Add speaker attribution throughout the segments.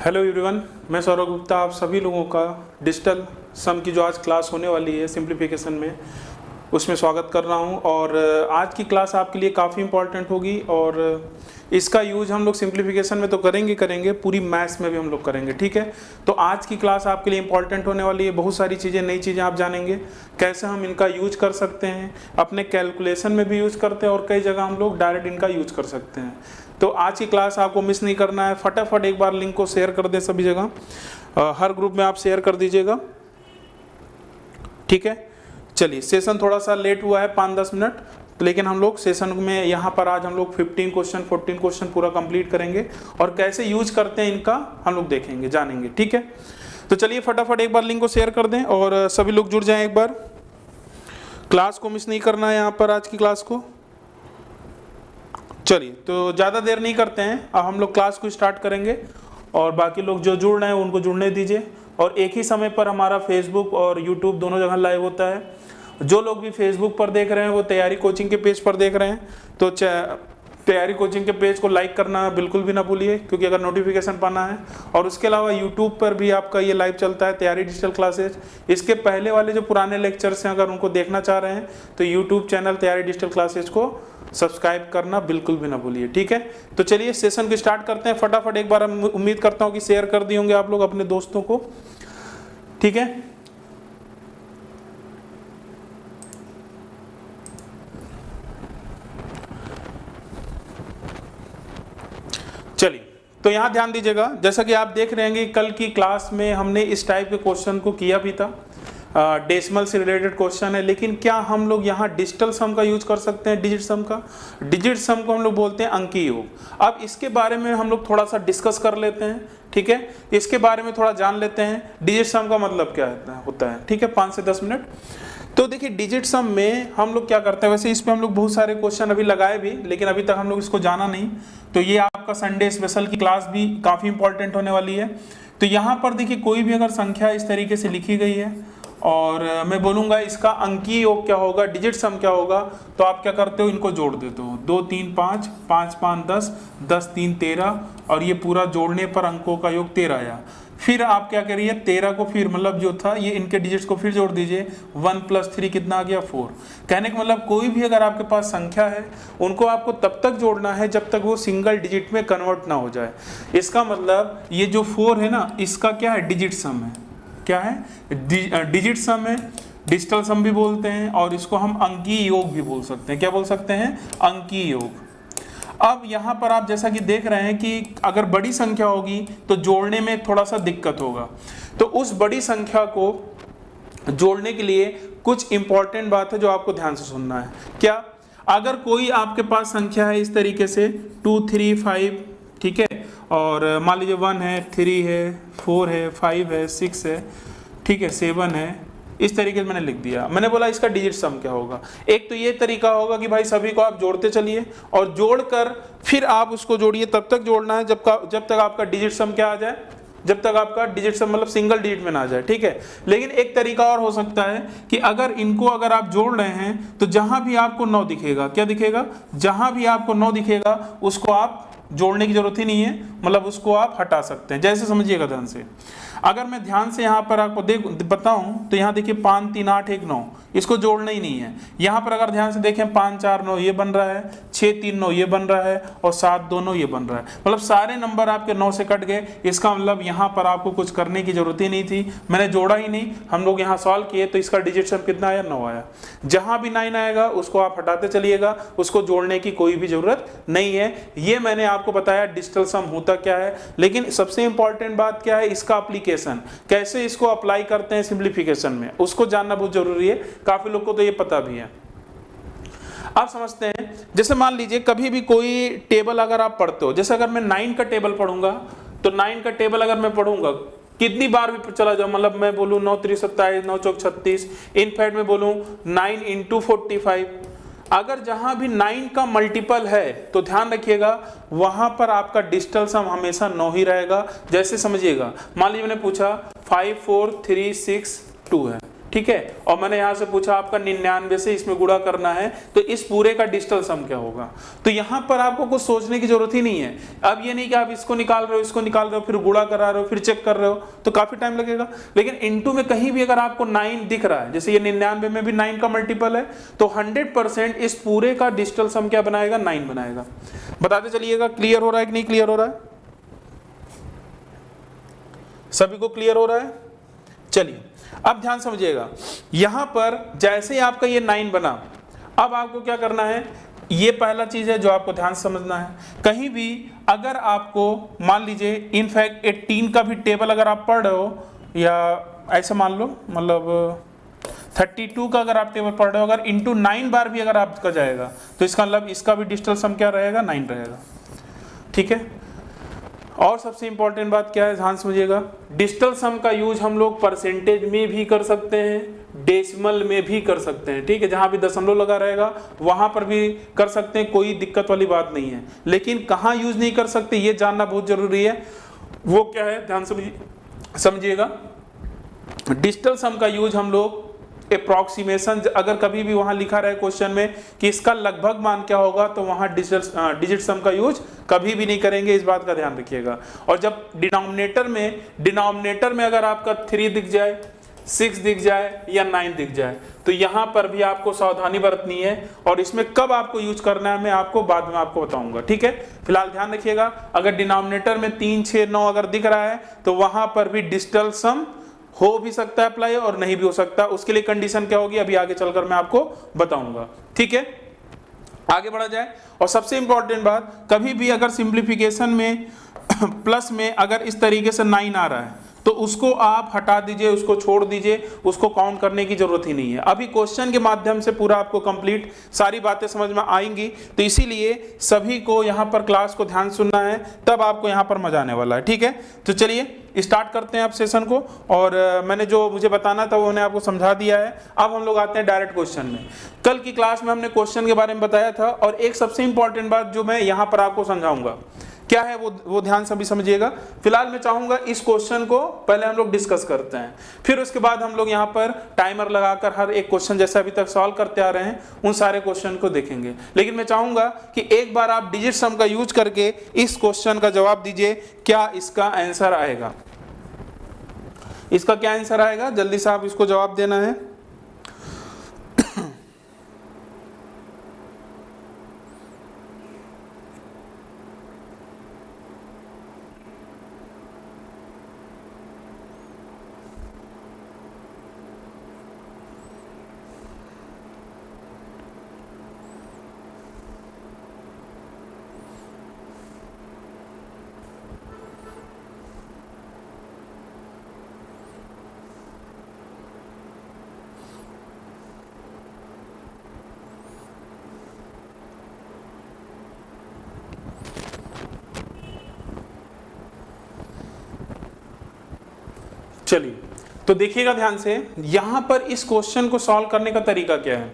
Speaker 1: Hello everyone, मैं सौरभ गुप्ता आप सभी लोगों का डिजिटल सम की जो आज क्लास होने वाली है सिंप्लीफिकेशन में उसमें स्वागत कर रहा हूं। और आज की क्लास आपके लिए काफ़ी इंपॉर्टेंट होगी और इसका यूज़ हम लोग सिंप्लीफिकेशन में तो करेंगे, पूरी मैथ्स में भी हम लोग करेंगे। ठीक है, तो आज की क्लास आपके लिए इंपॉर्टेंट होने वाली है। बहुत सारी चीज़ें, नई चीज़ें आप जानेंगे, कैसे हम इनका यूज कर सकते हैं, अपने कैलकुलेशन में भी यूज़ करते हैं और कई जगह हम लोग डायरेक्ट इनका यूज कर सकते हैं। तो आज की क्लास आपको मिस नहीं करना है। फटाफट एक बार लिंक को शेयर कर दें सभी जगह, हर ग्रुप में आप शेयर कर दीजिएगा। ठीक है, चलिए सेशन थोड़ा सा लेट हुआ है 5-10 मिनट, लेकिन हम लोग सेशन में यहाँ पर आज हम लोग 14 क्वेश्चन पूरा कंप्लीट करेंगे और कैसे यूज करते हैं इनका हम लोग देखेंगे, जानेंगे। ठीक है, तो चलिए फटाफट एक बार लिंक को शेयर कर दें और सभी लोग जुड़ जाएं। एक बार क्लास को मिस नहीं करना है यहाँ पर, आज की क्लास को। चलिए, तो ज़्यादा देर नहीं करते हैं, अब हम लोग क्लास को स्टार्ट करेंगे और बाकी लोग जो जुड़ रहे हैं उनको जुड़ने दीजिए। और एक ही समय पर हमारा फेसबुक और यूट्यूब दोनों जगह लाइव होता है। जो लोग भी फेसबुक पर देख रहे हैं वो तैयारी कोचिंग के पेज पर देख रहे हैं, तो तैयारी कोचिंग के पेज को लाइक करना बिल्कुल भी ना भूलिए, क्योंकि अगर नोटिफिकेशन पाना है। और उसके अलावा यूट्यूब पर भी आपका ये लाइव चलता है, तैयारी डिजिटल क्लासेज। इसके पहले वाले जो पुराने लेक्चर्स हैं, अगर उनको देखना चाह रहे हैं तो यूट्यूब चैनल तैयारी डिजिटल क्लासेज को सब्सक्राइब करना बिल्कुल भी ना भूलिए। ठीक है, तो चलिए सेशन को स्टार्ट करते हैं फटाफट। एक बार उम्मीद करता हूँ कि शेयर कर दिए होंगे आप लोग अपने दोस्तों को। ठीक है, चलिए, तो यहाँ ध्यान दीजिएगा, जैसा कि आप देख रहे हैं कि कल की क्लास में हमने इस टाइप के क्वेश्चन को किया भी था। डेसिमल से रिलेटेड क्वेश्चन है, लेकिन क्या हम लोग यहाँ डिजिटल सम का यूज कर सकते हैं? डिजिट सम का, डिजिट सम को हम लोग बोलते हैं अंकीय योग। अब इसके बारे में हम लोग थोड़ा सा डिस्कस कर लेते हैं। ठीक है, इसके बारे में थोड़ा जान लेते हैं, डिजिट सम का मतलब क्या होता है। ठीक है, 5 से 10 मिनट। तो देखिए, डिजिट सम में हम लोग क्या करते हैं, वैसे इस पे हम लोग बहुत सारे क्वेश्चन अभी लगाए भी, लेकिन अभी तक हम लोग इसको जाना नहीं। तो ये आपका संडे स्पेशल की क्लास भी काफ़ी इंपॉर्टेंट होने वाली है। तो यहाँ पर देखिए, कोई भी अगर संख्या इस तरीके से लिखी गई है और मैं बोलूँगा इसका अंकीय योग क्या होगा, डिजिट सम क्या होगा, तो आप क्या करते हो, इनको जोड़ देते हो। 2 3 5, 5 5 10, 10 3 13, और ये पूरा जोड़ने पर अंकों का योग 13 आया। फिर आप क्या करिए, 13 को फिर मतलब जो था ये इनके डिजिट्स को फिर जोड़ दीजिए। 1 + 3 कितना आ गया, 4। कहने का मतलब कोई भी अगर आपके पास संख्या है उनको आपको तब तक जोड़ना है जब तक वो सिंगल डिजिट में कन्वर्ट ना हो जाए। इसका मतलब ये जो 4 है ना, इसका क्या है, डिजिट सम है। क्या है, डिजिट सम है, डिजिटल सम भी बोलते हैं, और इसको हम अंकीय योग भी बोल सकते हैं। क्या बोल सकते हैं, अंकीय योग। अब यहाँ पर आप जैसा कि देख रहे हैं कि अगर बड़ी संख्या होगी तो जोड़ने में थोड़ा सा दिक्कत होगा। तो उस बड़ी संख्या को जोड़ने के लिए कुछ इंपॉर्टेंट बात है जो आपको ध्यान से सुनना है। क्या, अगर कोई आपके पास संख्या है इस तरीके से 2 3 5, ठीक है, और मान लीजिए 1 है, 3 है, 4 है, 5 है, 6 है, ठीक है, 7 है, इस तरीके से मैंने लिख दिया। मैंने बोला इसका डिजिट सम क्या होगा। एक तो ये तरीका होगा कि भाई सभी को आप जोड़ते चलिए और जोड़कर फिर आप उसको जोड़िए। तब तक जोड़ना है जब तक आपका डिजिट सम क्या आ जाए, जब तक आपका डिजिट सम मतलब सिंगल डिजिट में ना आ जाए। ठीक है, लेकिन एक तरीका और हो सकता है कि अगर आप जोड़ रहे हैं तो जहां भी आपको 9 दिखेगा, क्या दिखेगा, जहां भी आपको 9 दिखेगा उसको आप जोड़ने की जरूरत ही नहीं है, मतलब उसको आप हटा सकते हैं। जैसे समझिएगा ध्यान से, अगर मैं ध्यान से यहाँ पर आपको बताऊं तो यहाँ देखिए 5 3 8 1 9, इसको जोड़ना ही नहीं है। यहाँ पर अगर ध्यान से देखें 5 4 9 ये बन रहा है, 6 3 9 ये बन रहा है, और 7 2 9 ये बन रहा है। मतलब सारे नंबर आपके 9 से कट गए। इसका मतलब यहाँ पर आपको कुछ करने की जरूरत ही नहीं थी, मैंने जोड़ा ही नहीं। हम लोग यहाँ सॉल्व किए तो इसका डिजिट सम कितना आया, 9 आया। जहाँ भी 9 आएगा उसको आप हटाते चलिएगा, उसको जोड़ने की कोई भी जरूरत नहीं है। ये मैंने आपको बताया डिजिटल सम होता क्या है। लेकिन सबसे इंपॉर्टेंट बात क्या है, इसका एप्लीकेशन, कैसे इसको अप्लाई करते हैं सिंप्लीफिकेशन में, उसको जानना बहुत जरूरी है। काफी लोग को तो ये पता भी है। आप समझते हैं, जैसे मान लीजिए कभी भी कोई टेबल अगर आप पढ़ते हो, जैसे अगर मैं 9 का टेबल पढ़ूंगा तो 9 का टेबल अगर मैं पढ़ूंगा कितनी बार भी चला जाऊं, मतलब मैं बोलूं 9 3 27, 9 4 36, इनफैक्ट मैं बोलूं 9 × 45, अगर जहां भी 9 का मल्टीपल है तो ध्यान रखिएगा वहां पर आपका डिजिटल सम हमेशा 9 ही रहेगा। जैसे समझिएगा, मान लीजिए मैंने पूछा 5 4 3 6 2 है, ठीक है, और मैंने यहाँ से पूछा आपका 99 से इसमें गुणा करना है, तो इस पूरे का डिजिटल सम क्या होगा। तो यहाँ पर आपको कुछ सोचने की जरूरत ही नहीं है। अब ये नहीं कि आप इसको निकाल रहे हो, इसको निकाल रहे हो, फिर गुणा करा रहे हो, फिर चेक कर रहे हो, तो काफी टाइम लगेगा। लेकिन इनटू में कहीं भी अगर आपको 9 दिख रहा है, जैसे ये 99 में भी 9 का मल्टीपल है, तो 100% इस पूरे का डिजिटल सम क्या बनाएगा, 9 बनाएगा। बताते चलिएगा क्लियर हो रहा है कि नहीं क्लियर हो रहा है, सभी को क्लियर हो रहा है। चलिए अब ध्यान समझिएगा, यहां पर जैसे ही आपका ये 9 बना, अब आपको क्या करना है, ये पहला चीज है जो आपको ध्यान से समझना है। कहीं भी अगर आपको मान लीजिए इनफैक्ट 18 का भी टेबल अगर आप पढ़ रहे हो, या ऐसे मान लो मतलब 32 का अगर आप टेबल पढ़ रहे हो, अगर इंटू 9 बार भी अगर आपका जाएगा, तो इसका मतलब इसका भी डिजिटल सम क्या रहेगा, 9 रहेगा। ठीक है, और सबसे इंपॉर्टेंट बात क्या है, ध्यान समझिएगा, डिजिटल सम का यूज हम लोग परसेंटेज में भी कर सकते हैं, डेसिमल में भी कर सकते हैं। ठीक है, जहां भी दशमलव लगा रहेगा वहां पर भी कर सकते हैं, कोई दिक्कत वाली बात नहीं है। लेकिन कहां यूज नहीं कर सकते ये जानना बहुत जरूरी है। वो क्या है, ध्यान समझिएगा, डिजिटल सम का यूज हम लोग अप्रॉक्सीमेशन, अगर कभी भी वहां लिखा रहे क्वेश्चन में कि इसका लगभग मान क्या होगा, तो वहां डिजिट सम का यूज कभी भी नहीं करेंगे, इस बात का ध्यान रखिएगा। और जब डिनोमिनेटर में अगर आपका 3 दिख जाए, 6 दिख जाए या 9 दिख जाए, तो यहां पर भी आपको सावधानी बरतनी है, और इसमें कब आपको यूज करना है मैं आपको बाद में आपको बताऊंगा। ठीक है, फिलहाल ध्यान रखिएगा, अगर डिनोमिनेटर में 3, 6, 9 अगर दिख रहा है, तो वहां पर भी डिजिटल सम हो भी सकता है अप्लाई और नहीं भी हो सकता। उसके लिए कंडीशन क्या होगी अभी आगे चलकर मैं आपको बताऊंगा। ठीक है, आगे बढ़ा जाए। और सबसे इंपॉर्टेंट बात, कभी भी अगर सिंप्लीफिकेशन में प्लस में अगर इस तरीके से 9 आ रहा है, तो उसको आप हटा दीजिए, उसको छोड़ दीजिए, उसको काउंट करने की जरूरत ही नहीं है। अभी क्वेश्चन के माध्यम से पूरा आपको कंप्लीट सारी बातें समझ में आएंगी, तो इसीलिए सभी को यहाँ पर क्लास को ध्यान सुनना है, तब आपको यहाँ पर मजा आने वाला है। ठीक है, तो चलिए स्टार्ट करते हैं आप सेशन को। और मैंने जो मुझे बताना था वो मैंने आपको समझा दिया है। अब हम लोग आते हैं डायरेक्ट क्वेश्चन में। कल की क्लास में हमने क्वेश्चन के बारे में बताया था, और एक सबसे इंपॉर्टेंट बात जो मैं यहाँ पर आपको समझाऊंगा क्या है वो ध्यान से भी समझिएगा। फिलहाल मैं चाहूंगा इस क्वेश्चन को पहले हम लोग डिस्कस करते हैं, फिर उसके बाद हम लोग यहाँ पर टाइमर लगाकर हर एक क्वेश्चन जैसे अभी तक सॉल्व करते आ रहे हैं उन सारे क्वेश्चन को देखेंगे। लेकिन मैं चाहूंगा कि एक बार आप डिजिट सम का यूज करके इस क्वेश्चन का जवाब दीजिए, क्या इसका आंसर आएगा, इसका क्या आंसर आएगा, जल्दी से आप इसको जवाब देना है। चलिए तो देखिएगा ध्यान से, यहां पर इस क्वेश्चन को सॉल्व करने का तरीका क्या है।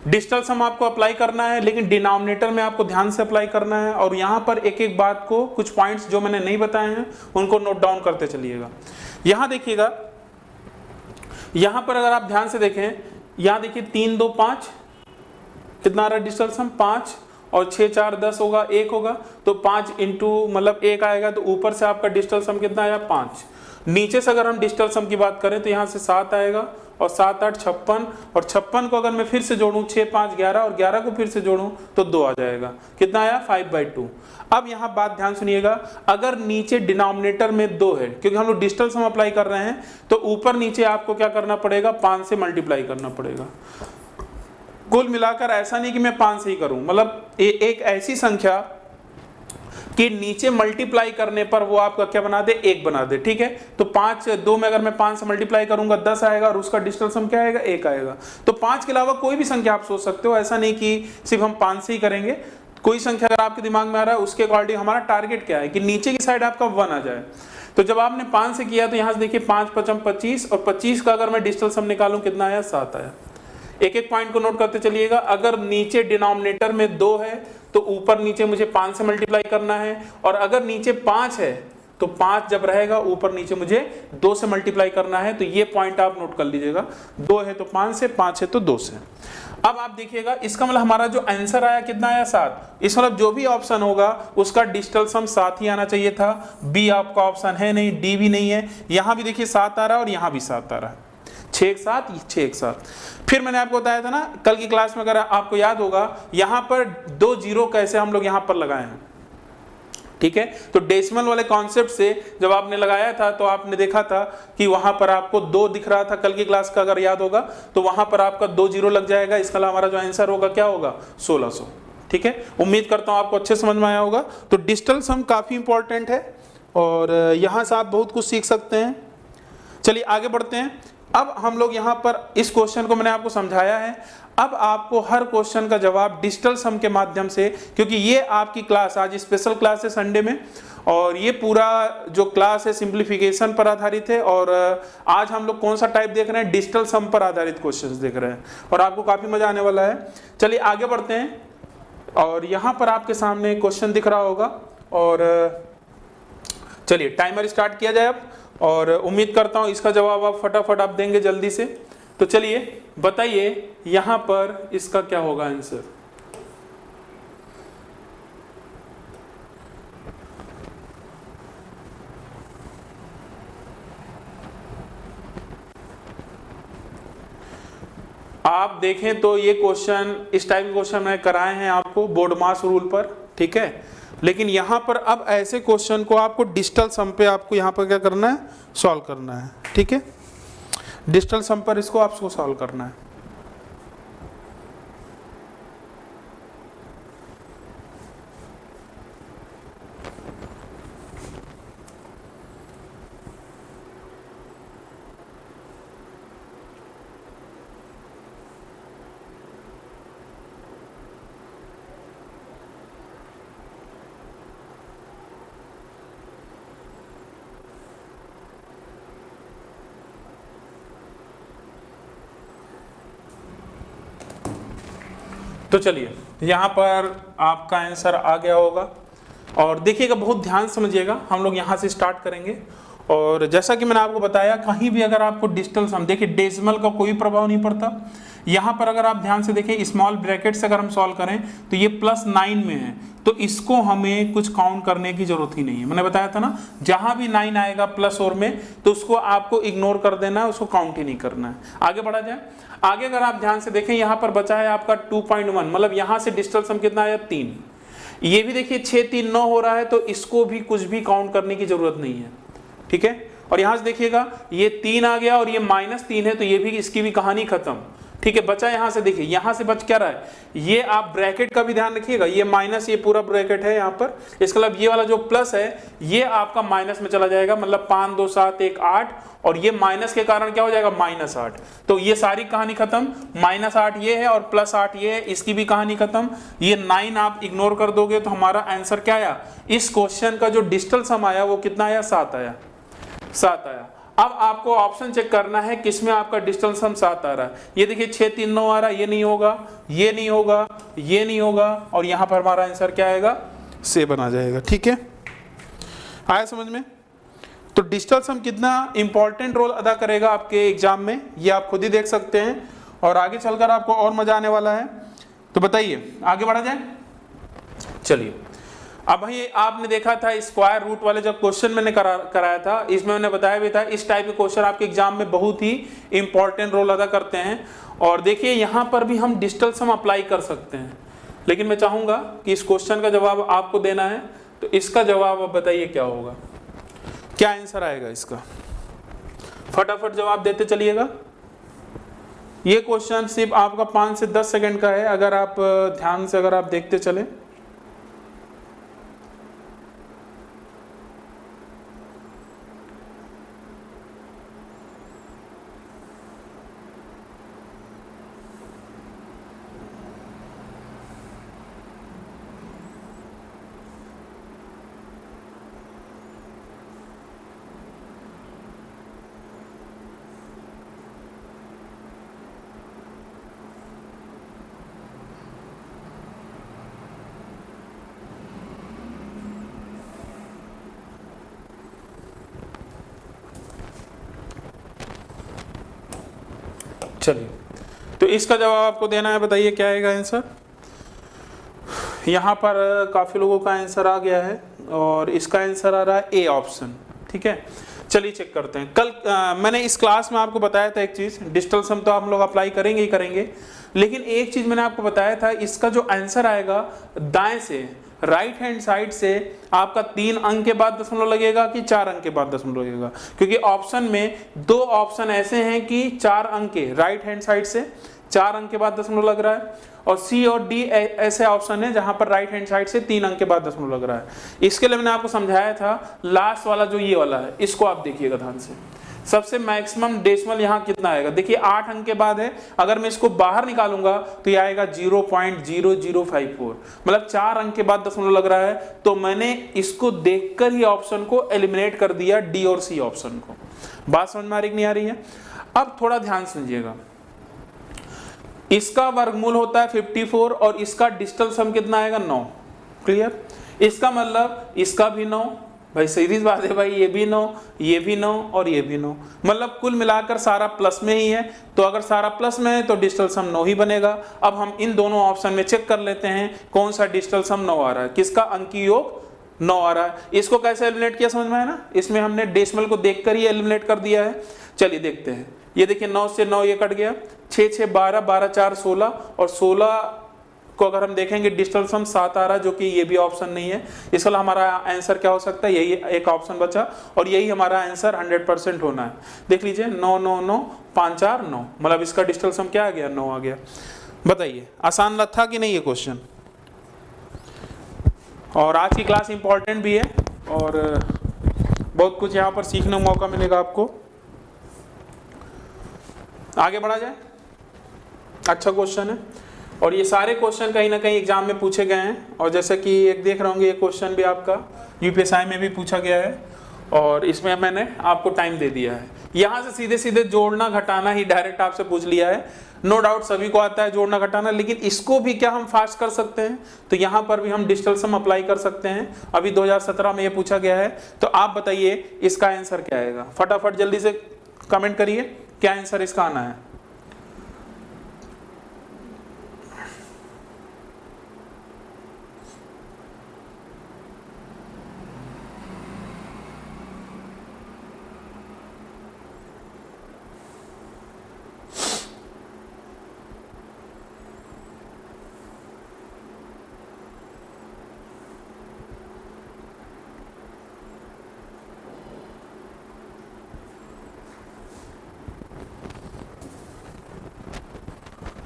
Speaker 1: डिजिटल सम आपको अप्लाई करना है, लेकिन डिनोमिनेटर में आपको ध्यान से अप्लाई करना है। और यहां पर एक एक बात को, कुछ पॉइंट्स जो मैंने नहीं बताए हैं उनको नोट डाउन करते चलिएगा। यहां देखिएगा, यहां पर अगर आप ध्यान से देखें, यहां देखिए 3, 2, 5 कितना आ रहा है डिजिटल सम, 5 और 6, 4, 10 होगा, 1 होगा, तो 5 इंटू मतलब 1 आएगा, तो ऊपर से आपका डिजिटल सम कितना आया, 5। नीचे से अगर हम डिजिटल सम की बात करें तो यहाँ से 7 आएगा, और 7, 8, 56, और 56 को अगर मैं फिर से जोड़ूं 6, 5, 11, और 11 को फिर से जोड़ूं तो 2 आ जाएगा। कितना आया, 5/2। अब यहाँ बात ध्यान सुनिएगा, अगर नीचे डिनोमिनेटर में 2 है, क्योंकि हम लोग डिजिटल सम अप्लाई कर रहे हैं, तो ऊपर नीचे आपको क्या करना पड़ेगा, 5 से मल्टीप्लाई करना पड़ेगा। कुल मिलाकर ऐसा नहीं कि मैं 5 से ही करूं, मतलब एक ऐसी संख्या कि नीचे मल्टीप्लाई करने पर वो आपका क्या बना दे, 1 बना दे। ठीक है, तो 5, 2 में अगर मैं 5 से मल्टीप्लाई करूंगा 10 आएगा, और उसका डिजिटल सम क्या आएगा, 1 आएगा। तो 5 के अलावा कोई भी संख्या आप सोच सकते हो, ऐसा नहीं कि सिर्फ हम 5 से ही करेंगे। कोई संख्या अगर आपके दिमाग में आ रहा है, उसके अकॉर्डिंग हमारा टारगेट क्या है कि नीचे की साइड आपका 1 आ जाए। तो जब आपने 5 से किया तो यहाँ से देखिए 5, 5, 25, और 25 का अगर मैं डिजिटल सम निकालूं कितना आया, 7 आया। एक एक पॉइंट को नोट करते चलिएगा। अगर नीचे डिनोमिनेटर में 2 है तो ऊपर नीचे मुझे 5 से मल्टीप्लाई करना है, और अगर नीचे 5 है तो 5 जब रहेगा ऊपर नीचे मुझे 2 से मल्टीप्लाई करना है, तो ये पॉइंट आप नोट कर लीजिएगा। 2 है तो 5 से, 5 है तो 2 से। अब आप देखिएगा इसका मतलब हमारा जो आंसर आया कितना आया 7। इस मतलब जो भी ऑप्शन होगा उसका डिजिटल सम 7 ही आना चाहिए था। बी आपका ऑप्शन है नहीं, डी भी नहीं है। यहां भी देखिए 7 आ रहा है और यहां भी 7 आ रहा है, 6 एक साथ, 6 एक साथ। फिर मैंने आपको बताया था ना कल की क्लास में, अगर आपको याद होगा यहां पर 2 जीरो कैसे हम लोग यहां पर लगाए हैं, ठीक है। तो डेसिमल वाले कॉन्सेप्ट से जब आपने लगाया था तो आपने देखा था कि वहां पर आपको 2 दिख रहा था कल की क्लास का, अगर याद होगा तो वहां पर आपका 2 जीरो लग जाएगा। इसका हमारा जो आंसर होगा क्या होगा 1600, ठीक है। उम्मीद करता हूं आपको अच्छे समझ में आया होगा। तो डिजिटल सम काफी इंपॉर्टेंट है और यहां से आप बहुत कुछ सीख सकते हैं। चलिए आगे बढ़ते हैं। अब हम लोग यहाँ पर इस क्वेश्चन को मैंने आपको समझाया है। अब आपको हर क्वेश्चन का जवाब डिजिटल सम के माध्यम से, क्योंकि ये आपकी क्लास आज स्पेशल क्लास है संडे में, और ये पूरा जो क्लास है सिंप्लीफिकेशन पर आधारित है। और आज हम लोग कौन सा टाइप देख रहे हैं, डिजिटल सम पर आधारित क्वेश्चंस देख रहे हैं, और आपको काफी मजा आने वाला है। चलिए आगे बढ़ते हैं। और यहाँ पर आपके सामने क्वेश्चन दिख रहा होगा, और चलिए टाइमर स्टार्ट किया जाए अब, और उम्मीद करता हूं इसका जवाब आप फटाफट आप देंगे जल्दी से। तो चलिए बताइए यहां पर इसका क्या होगा आंसर। आप देखें तो ये क्वेश्चन, इस टाइप के क्वेश्चन मैंने कराए हैं आपको बोर्ड मास रूल पर, ठीक है। लेकिन यहां पर अब ऐसे क्वेश्चन को आपको डिजिटल सम पे आपको यहां पर क्या करना है, सॉल्व करना है, ठीक है। डिजिटल सम पर इसको आपको सॉल्व करना है। तो चलिए यहाँ पर आपका आंसर आ गया होगा, और देखिएगा बहुत ध्यान समझिएगा। हम लोग यहाँ से स्टार्ट करेंगे, और जैसा कि मैंने आपको बताया कहीं भी अगर आपको डिजिटल सम, देखिए डेसिमल का कोई प्रभाव नहीं पड़ता। यहाँ पर अगर आप ध्यान से देखें स्मॉल ब्रैकेट से अगर हम सॉल्व करें तो ये +9 में है, तो इसको हमें कुछ काउंट करने की जरूरत ही नहीं है। मैंने बताया था ना जहां भी 9 आएगा प्लस और में तो उसको आपको इग्नोर कर देना है, उसको काउंट ही नहीं करना है। आगे बढ़ा जाए। आगे अगर आप ध्यान से देखें यहाँ पर बचा है आपका 2.1, मतलब यहाँ से डिजिटल सम कितना आया 3। ये भी देखिए 6 3 9 हो रहा है, तो इसको भी कुछ भी काउंट करने की जरूरत नहीं है, ठीक है। और यहां से देखिएगा ये 3 आ गया और ये -3 है, तो ये भी, इसकी भी कहानी खत्म, ठीक है। बचा यहां से, देखिए यहां से बच क्या रहा है, ये आप ब्रैकेट का भी ध्यान रखिएगा, ये माइनस, ये पूरा ब्रैकेट है यहाँ पर, इसका मतलब ये वाला जो प्लस है ये आपका माइनस में चला जाएगा, मतलब 5 2 7 1 8, और ये माइनस के कारण क्या हो जाएगा -8। तो ये सारी कहानी खत्म। -8 ये है और +8 ये है, इसकी भी कहानी खत्म। ये 9 आप इग्नोर कर दोगे तो हमारा आंसर क्या आया, इस क्वेश्चन का जो डिजिटल सम आया वो कितना आया, 7 आया, 7 आया। अब आपको ऑप्शन चेक करना है किसमें आपका डिजिटल सम 7 आ रहा है। ये देखिए 6 3 9 आ रहा है, ये नहीं होगा, ये नहीं होगा, ये नहीं होगा, और यहां पर हमारा आंसर क्या आएगा, 7 आ जाएगा, ठीक है। आया समझ में। तो डिजिटल सम कितना इंपॉर्टेंट रोल अदा करेगा आपके एग्जाम में, ये आप खुद ही देख सकते हैं, और आगे चलकर आपको और मजा आने वाला है। तो बताइए आगे बढ़ा जाए। चलिए अब भाई आपने देखा था स्क्वायर रूट वाले जब क्वेश्चन मैंने कराया था, इसमें मैंने बताया भी था इस टाइप के क्वेश्चन आपके एग्जाम में बहुत ही इंपॉर्टेंट रोल अदा करते हैं। और देखिए यहाँ पर भी हम डिजिटल सम अप्लाई कर सकते हैं, लेकिन मैं चाहूंगा कि इस क्वेश्चन का जवाब आपको देना है। तो इसका जवाब आप बताइए क्या होगा, क्या आंसर आएगा इसका, फटाफट जवाब देते चलिएगा। ये क्वेश्चन सिर्फ आपका 5 से 10 सेकंड का है, अगर आप ध्यान से अगर आप देखते चले। चलिए, तो इसका जवाब आपको देना है, बताइए क्या आएगा आंसर। यहाँ पर काफ़ी लोगों का आंसर आ गया है और इसका आंसर आ रहा है ए ऑप्शन। ठीक है, चलिए चेक करते हैं। कल मैंने इस क्लास में आपको बताया था एक चीज़, डिजिटल सम तो आप लोग अप्लाई करेंगे ही करेंगे, लेकिन एक चीज़ मैंने आपको बताया था, इसका जो आंसर आएगा दाएं से, राइट हैंड साइड से आपका 3 अंक के बाद दशमलव लगेगा कि 4 अंक के बाद दशमलव लगेगा, क्योंकि ऑप्शन में 2 ऑप्शन ऐसे हैं कि 4 अंक के राइट हैंड साइड से 4 अंक के बाद दशमलव लग रहा है, और सी और डी ऐसे ऑप्शन है जहां पर राइट हैंड साइड से 3 अंक के बाद दशमलव लग रहा है। इसके लिए मैंने आपको समझाया था, लास्ट वाला जो ये वाला है इसको आप देखिएगा ध्यान से, सबसे मैक्सिमम डेसिमल यहाँ कितना आएगा, देखिए 8 अंक के बाद है, अगर मैं इसको बाहर निकालूंगा तो ये आएगा 0.0054, मतलब 4 अंक के बाद दशमलव लग रहा है, तो मैंने इसको देखकर ही ऑप्शन को एलिमिनेट कर दिया, डी और सी ऑप्शन को। बात समझ में आ रही कि नहीं आ रही है। अब थोड़ा ध्यान समझिएगा, इसका वर्गमूल होता है 54 और इसका डिजिटल सम कितना आएगा 9, क्लियर। इसका मतलब इसका भी 9, भाई सीधी बात है भाई, ये भी 9, ये भी 9 और ये भी 9, मतलब कुल मिलाकर सारा प्लस में ही है, तो अगर सारा प्लस में है तो डिजिटल सम 9 ही बनेगा। अब हम इन दोनों ऑप्शन में चेक कर लेते हैं कौन सा डिजिटल सम 9 आ रहा है, किसका अंकीय योग 9 आ रहा है। इसको कैसे एलिमिनेट किया समझ में आया ना, इसमें हमने डेसिमल को देखकर ही एलिमिनेट कर दिया है। चलिए देखते हैं, ये देखिए 9 से 9 ये कट गया, 6 6 12, 12 4 16, और 16 को अगर हम देखेंगे डिजिटल सम 7 आ रहा है, जो कि ये भी ऑप्शन नहीं है। इसके लिए हमारा आंसर क्या हो सकता है, यही एक ऑप्शन बचा, और यही हमारा आंसर 100% होना है। देख लीजिए 9 9 9 5 4 9, मतलब इसका डिजिटल सम क्या आ गया, 9 आ गया। बताइए आसान था कि नहीं ये क्वेश्चन। और आज की क्लास इंपॉर्टेंट भी है और बहुत कुछ यहाँ पर सीखने का मौका मिलेगा आपको। आगे बढ़ा जाए, अच्छा क्वेश्चन है, और ये सारे क्वेश्चन कहीं ना कहीं एग्जाम में पूछे गए हैं, और जैसे कि एक देख रहे होंगे ये क्वेश्चन भी आपका यूपीएसआई में भी पूछा गया है, और इसमें मैंने आपको टाइम दे दिया है। यहाँ से सीधे सीधे जोड़ना घटाना ही डायरेक्ट आपसे पूछ लिया है, नो डाउट सभी को आता है जोड़ना घटाना, लेकिन इसको भी क्या हम फास्ट कर सकते हैं, तो यहाँ पर भी हम डिजिटल सम अप्लाई कर सकते हैं। अभी 2017 में ये पूछा गया है, तो आप बताइए इसका आंसर क्या आएगा, फटाफट जल्दी से कमेंट करिए क्या आंसर इसका आना है।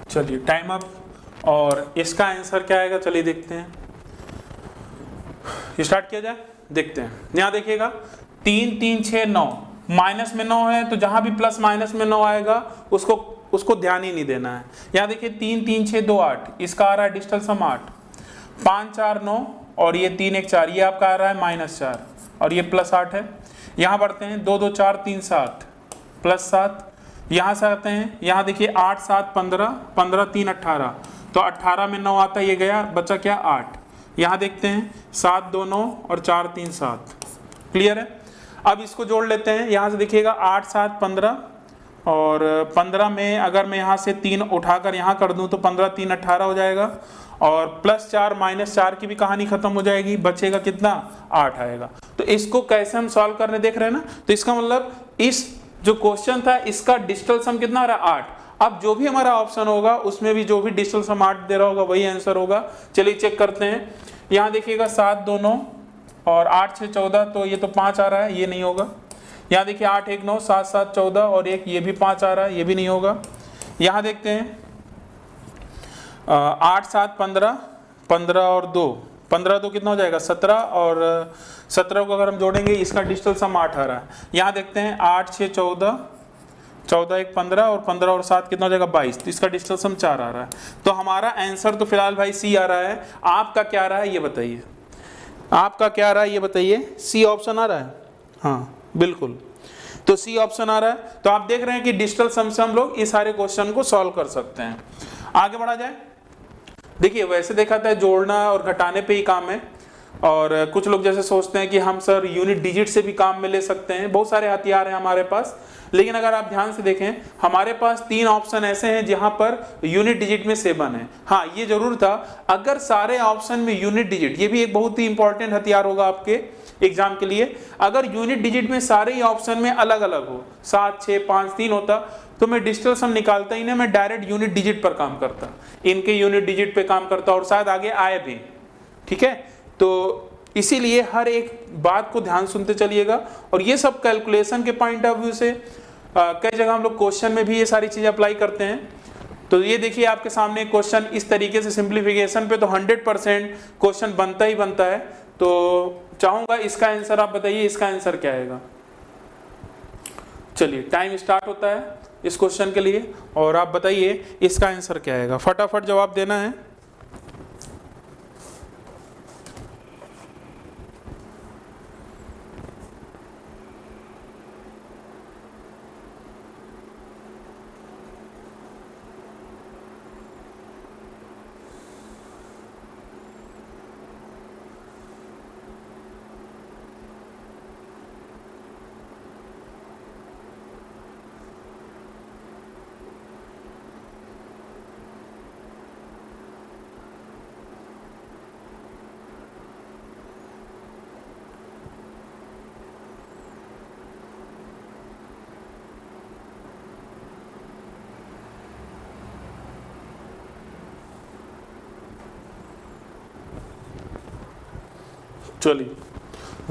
Speaker 1: चलिए टाइम अप, और इसका आंसर क्या आएगा चलिए देखते हैं, स्टार्ट किया जाए, देखते हैं। यहाँ देखिएगा 3 3 6 9, माइनस में 9 है, तो जहां भी प्लस माइनस में 9 आएगा उसको ध्यान ही नहीं देना है। यहाँ देखिए 3 3 6 2 8, इसका आ रहा है डिजिटल सम 8, 5 4 9, और ये 3 1 4, ये आपका आ रहा है -4, और ये +8 है। यहाँ बढ़ते हैं 2 2 4 3 7, +7, यहाँ से आते हैं, यहाँ देखिए 8 7 15, 15 3 18, तो 18 में 9 आता है, ये गया, बचा क्या 8। यहाँ देखते हैं 7 2 9 और 4 3 7, क्लियर है। अब इसको जोड़ लेते हैं, यहाँ से देखिएगा 8 7 15, और 15 में अगर मैं यहाँ से 3 उठाकर यहाँ कर दूँ तो 15 3 18 हो जाएगा, और +4 -4 की भी कहानी खत्म हो जाएगी, बचेगा कितना 8 आएगा। तो इसको कैसे हम सॉल्व करने देख रहे हैं ना, तो इसका मतलब इस जो क्वेश्चन था इसका डिजिटल सम कितना आ रहा है 8। अब जो भी हमारा ऑप्शन होगा उसमें भी जो भी डिजिटल सम 8 दे रहा होगा वही आंसर होगा। चलिए चेक करते हैं, यहाँ देखिएगा 7 2 9 और 8 6 14, तो ये तो 5 आ रहा है, ये नहीं होगा। यहाँ देखिए 8 1 9, 7 7 14 और 1, ये भी 5 आ रहा है, ये भी नहीं होगा। यहाँ देखते हैं 8 7 15, 15 और 2, 15 तो कितना हो जाएगा 17, और 17 को अगर हम जोड़ेंगे इसका डिजिटल सम 8 आ रहा है। यहाँ देखते हैं 8 6 14, 14 1 15, और 15 और 7 कितना हो जाएगा 22, तो इसका डिजिटल सम 4 आ रहा है। तो हमारा आंसर तो फिलहाल भाई सी आ रहा है। आपका क्या आ रहा है ये बताइए, आपका क्या आ रहा है ये बताइए। सी ऑप्शन आ रहा है, हाँ बिल्कुल, तो सी ऑप्शन आ रहा है। तो आप देख रहे हैं कि डिजिटल सम से हम लोग इस सारे क्वेश्चन को सॉल्व कर सकते हैं। आगे बढ़ा जाए, देखिए वैसे देखा था जोड़ना और घटाने पे ही काम है, और कुछ लोग जैसे सोचते हैं कि हम सर यूनिट डिजिट से भी काम में ले सकते हैं, बहुत सारे हथियार हैं हमारे पास, लेकिन अगर आप ध्यान से देखें हमारे पास 3 ऑप्शन ऐसे हैं जहां पर यूनिट डिजिट में 7 है। हाँ, ये जरूर था अगर सारे ऑप्शन में यूनिट डिजिट, ये भी एक बहुत ही इंपॉर्टेंट हथियार होगा आपके एग्जाम के लिए, अगर यूनिट डिजिट में सारे ही ऑप्शन में अलग अलग हो, 7, 6, 5, 3 होता तो मैं डिजिटल सम निकालता ही ना, मैं डायरेक्ट यूनिट डिजिट पर काम करता, इनके यूनिट डिजिट पे काम करता और शायद आगे आए भी। ठीक है, तो इसीलिए हर एक बात को ध्यान सुनते चलिएगा। और ये सब कैलकुलेशन के पॉइंट ऑफ व्यू से कई जगह हम लोग क्वेश्चन में भी ये सारी चीजें अप्लाई करते हैं। तो ये देखिए आपके सामने क्वेश्चन इस तरीके से, सिंप्लीफिकेशन पे तो 100% क्वेश्चन बनता ही बनता है। तो चाहूंगा इसका आंसर आप बताइए, इसका आंसर क्या आएगा। चलिए टाइम स्टार्ट होता है इस क्वेश्चन के लिए और आप बताइए इसका आंसर क्या आएगा, फटाफट जवाब देना है। चलिए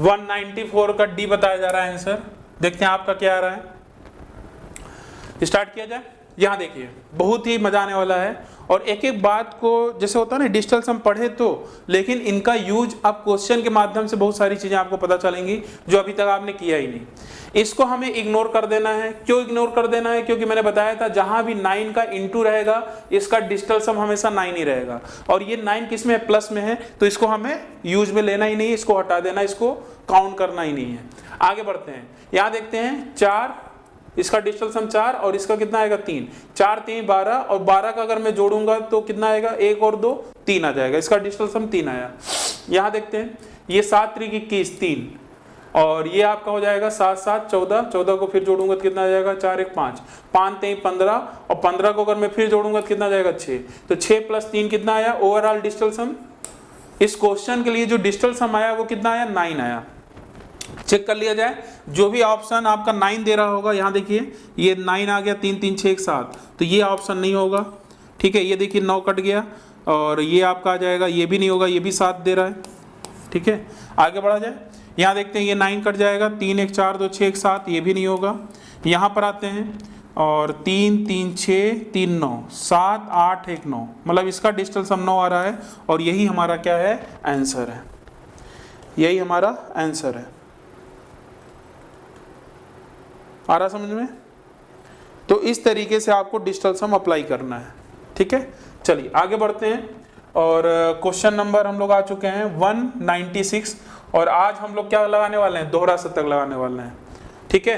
Speaker 1: 194 का डी बताया जा रहा है आंसर। देखते हैं आपका क्या आ रहा है। स्टार्ट किया जाए। यहाँ देखिए बहुत ही मजा आने वाला है और एक एक बात को, जैसे होता है ना डिजिटल सम पढ़े तो, लेकिन इनका यूज अब क्वेश्चन के माध्यम से बहुत सारी चीजें आपको पता चलेंगी जो अभी तक आपने किया ही नहीं। इसको हमें इग्नोर कर देना है। क्यों इग्नोर कर देना है? क्योंकि मैंने बताया था जहां भी 9 का इंटू रहेगा इसका डिजिटल सम हमेशा 9 ही रहेगा और ये 9 किस में है? प्लस में है, तो इसको हमें यूज में लेना ही नहीं, इसको हटा देना, इसको काउंट करना ही नहीं है। आगे बढ़ते हैं। यहां देखते हैं 4, इसका डिजिटल सम 4 और इसका कितना आएगा 3, 4 3 12 और 12 का अगर मैं जोड़ूंगा तो कितना आएगा? 1 और 2 3 आ जाएगा। इसका डिजिटल सम 3 आया। यहां देखते हैं ये 7 3 21 3 और ये आपका हो जाएगा 7 7 14, 14 को फिर जोड़ूंगा तो कितना आ जाएगा? 4 1 5, 5 3 15 और 15 को अगर मैं फिर जोड़ूंगा तो कितना आ जाएगा? 6। तो 6 + 3 कितना आया? ओवरऑल डिजिटल सम इस क्वेश्चन के लिए जो डिजिटल सम आया वो कितना आया? 9 आया। चेक कर लिया जाए, जो भी ऑप्शन आपका 9 दे रहा होगा, यहाँ देखिए ये 9 आ गया, 3 3 6 1 7, तो ये ऑप्शन नहीं होगा। ठीक है, ये देखिए 9 कट गया और ये आपका आ जाएगा, ये भी नहीं होगा, ये भी 7 दे रहा है। ठीक है, आगे बढ़ा जाए। यहाँ देखते हैं ये 9 कट जाएगा, 3 1 4 2 6 1 7, ये भी नहीं होगा। यहाँ पर आते हैं और 3 3 6 3 9 7 8 1 9, मतलब इसका डिजिटल सम 9 आ रहा है और यही हमारा क्या है? आंसर है। यही हमारा आंसर है। आ रहा समझ में? तो इस तरीके से आपको डिजिटल सम अप्लाई करना है। ठीक है, चलिए आगे बढ़ते हैं और क्वेश्चन नंबर हम लोग आ चुके हैं 196 और आज हम लोग क्या लगाने वाले हैं? दोहरा शतक लगाने वाले हैं। ठीक है,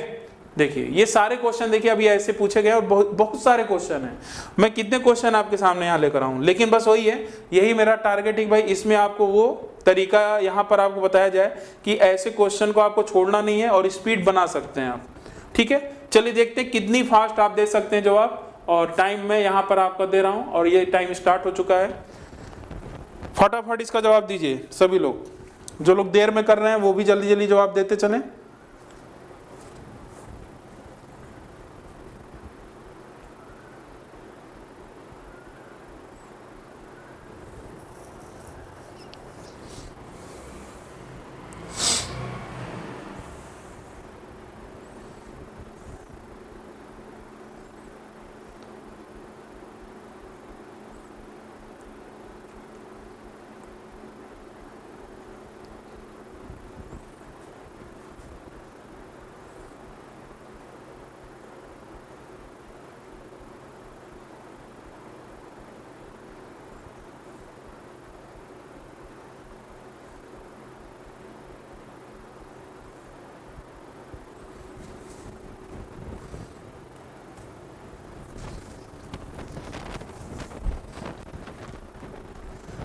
Speaker 1: देखिए ये सारे क्वेश्चन देखिए अभी ऐसे पूछे गए और बहुत सारे क्वेश्चन हैं। मैं कितने क्वेश्चन आपके सामने यहाँ लेकर आऊँ, लेकिन बस वही है, यही मेरा टारगेट है भाई, इसमें आपको वो तरीका यहाँ पर आपको बताया जाए कि ऐसे क्वेश्चन को आपको छोड़ना नहीं है और स्पीड बना सकते हैं आप। ठीक है, चलिए देखते हैं कितनी फास्ट आप दे सकते हैं जवाब। और टाइम मैं यहाँ पर आपको दे रहा हूँ और ये टाइम स्टार्ट हो चुका है। फटाफट इसका जवाब दीजिए सभी लोग। जो लोग देर में कर रहे हैं वो भी जल्दी जल्दी जवाब देते चलें।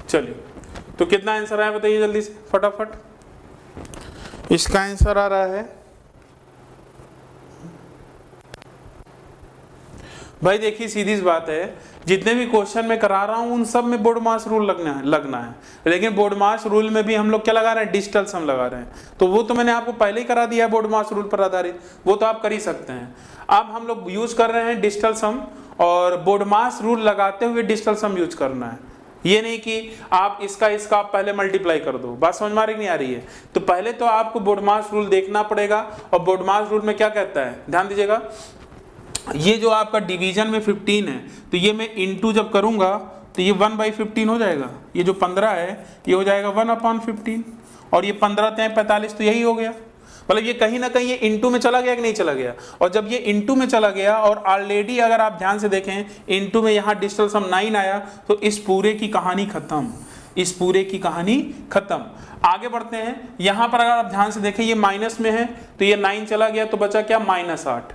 Speaker 1: चलिए तो कितना आंसर आया बताइए जल्दी से फटाफट। इसका आंसर आ रहा है भाई देखिए सीधी सी बात है, जितने भी क्वेश्चन मैं करा रहा हूँ उन सब में बोर्ड मास रूल लगना है, लेकिन बोर्ड मास रूल में भी हम लोग क्या लगा रहे हैं, डिजिटल सम लगा रहे हैं। तो वो तो मैंने आपको पहले ही करा दिया है बोर्ड मास रूल पर आधारित, वो तो आप कर ही सकते हैं। अब हम लोग यूज कर रहे हैं डिजिटल सम, और बोर्ड मास रूल लगाते हुए डिजिटल सम यूज करना है। ये नहीं कि आप इसका पहले मल्टीप्लाई कर दो, बात समझ में आ रही नहीं आ रही है। तो पहले तो आपको बोर्ड मास रूल देखना पड़ेगा, और बोर्ड मास रूल में क्या कहता है, ध्यान दीजिएगा, ये जो आपका डिवीजन में 15 है, तो ये मैं इनटू जब करूंगा तो ये 1/15 हो जाएगा। ये जो 15 है ये हो जाएगा 1/15, और ये 15 × 45 तो यही हो गया। मतलब ये कहीं ना कहीं ये इनटू में चला गया कि नहीं चला गया। और जब ये इनटू में चला गया, और ऑलरेडी अगर आप ध्यान से देखें इनटू में यहाँ डिजिटल सम 9 आया, तो इस पूरे की कहानी खत्म, इस पूरे की कहानी खत्म। आगे बढ़ते हैं, यहाँ पर अगर आप ध्यान से देखें ये माइनस में है, तो ये 9 चला गया, तो बचा क्या, -8।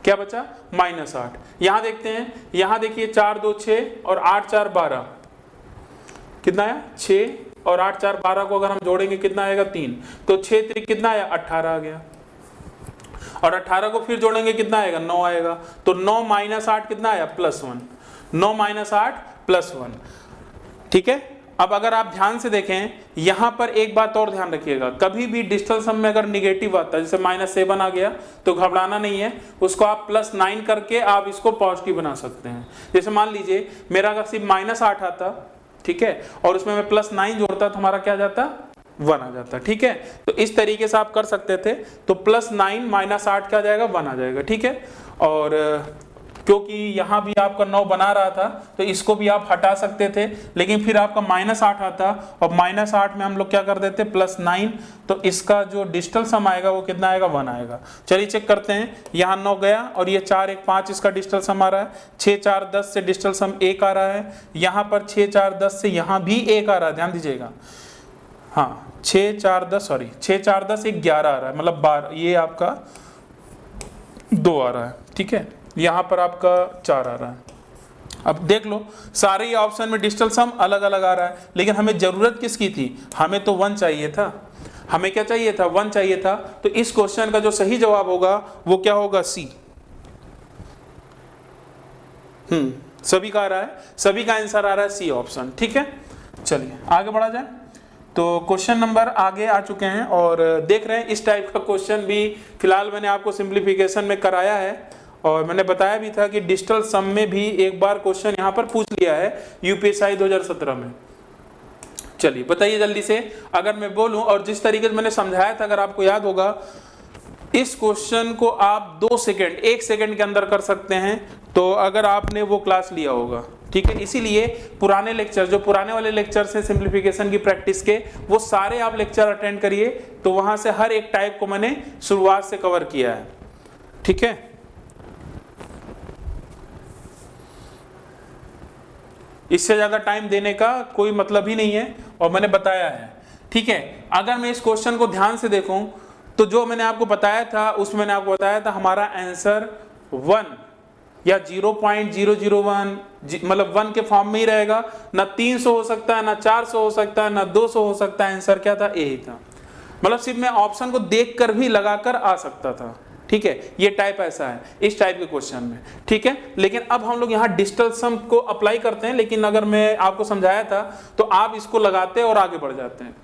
Speaker 1: क्या बचा, -8। यहां देखते हैं, यहां देखिए 4 2 6 और 8 4 12, कितना आया 6, और 8 4 12 को अगर हम जोड़ेंगे कितना आएगा 3, तो 6 3 कितना आया 18 आ गया, और 18 को फिर जोड़ेंगे कितना आएगा 9 आएगा, तो 9 - 8 कितना आया +1, 9 - 8 +1। ठीक है। अब अगर आप ध्यान से देखें यहां पर एक बात और ध्यान रखिएगा, कभी भी डिजिटल सम में अगर निगेटिव आता है, जैसे -7 आ गया, तो घबराना नहीं है, उसको आप +9 करके आप इसको पॉजिटिव बना सकते हैं। जैसे मान लीजिए मेरा अगर सिर्फ -8 आता, ठीक है, और उसमें मैं +9 जोड़ता, तो हमारा क्या जाता, 1 आ जाता। ठीक है, तो इस तरीके से आप कर सकते थे। तो +9 - 8 क्या आ जाएगा, 1 आ जाएगा। ठीक है, और क्योंकि यहाँ भी आपका 9 बना रहा था, तो इसको भी आप हटा सकते थे, लेकिन फिर आपका -8 आता, और -8 में हम लोग क्या कर देते, +9, तो इसका जो डिजिटल सम आएगा वो कितना आएगा, 1 आएगा। चलिए चेक करते हैं, यहाँ 9 गया, और ये 4 1 5 इसका डिजिटल सम आ रहा है, 6 4 10 से डिजिटल सम 1 आ रहा है, यहाँ पर 6 4 10 से यहाँ भी 1 आ रहा है, ध्यान दीजिएगा। हाँ 6 4 10 सॉरी 6 4 10 1 11 आ रहा है, मतलब 12, ये आपका 2 आ रहा है। ठीक है, यहाँ पर आपका 4 आ रहा है। अब देख लो सारे ही ऑप्शन में डिजिटल सम अलग अलग आ रहा है, लेकिन हमें जरूरत किसकी थी, हमें तो 1 चाहिए था। हमें क्या चाहिए था, 1 चाहिए था। तो इस क्वेश्चन का जो सही जवाब होगा वो क्या होगा, सी। सभी का आ रहा है, सभी का आंसर आ रहा है सी ऑप्शन। ठीक है, चलिए आगे बढ़ा जाए। तो क्वेश्चन नंबर आगे आ चुके हैं, और देख रहे हैं इस टाइप का क्वेश्चन भी फिलहाल मैंने आपको सिंप्लीफिकेशन में कराया है, और मैंने बताया भी था कि डिजिटल सम में भी एक बार क्वेश्चन यहाँ पर पूछ लिया है यूपीएससी 2017 में। चलिए बताइए जल्दी से, अगर मैं बोलूं, और जिस तरीके से मैंने समझाया था अगर आपको याद होगा, इस क्वेश्चन को आप 2 सेकंड 1 सेकंड के अंदर कर सकते हैं, तो अगर आपने वो क्लास लिया होगा। ठीक है, इसीलिए पुराने लेक्चर, जो पुराने वाले लेक्चर से सिंप्लीफिकेशन की प्रैक्टिस के, वो सारे आप लेक्चर अटेंड करिए, तो वहां से हर एक टाइप को मैंने शुरुआत से कवर किया है। ठीक है, इससे ज्यादा टाइम देने का कोई मतलब ही नहीं है, और मैंने बताया है। ठीक है, अगर मैं इस क्वेश्चन को ध्यान से देखूं, तो जो मैंने आपको बताया था उसमें मैंने आपको बताया था हमारा आंसर 1 या 0.001, मतलब 1 के फॉर्म में ही रहेगा। ना 300 हो सकता है, ना 400 हो सकता है, ना 200 हो सकता है, आंसर क्या था, यही था। मतलब सिर्फ मैं ऑप्शन को देख कर भी लगाकर आ सकता था। ठीक है, ये टाइप ऐसा है इस टाइप के क्वेश्चन में। ठीक है, लेकिन अब हम लोग यहाँ डिजिटल सम को अप्लाई करते हैं, लेकिन अगर मैं आपको समझाया था तो आप इसको लगाते और आगे बढ़ जाते हैं,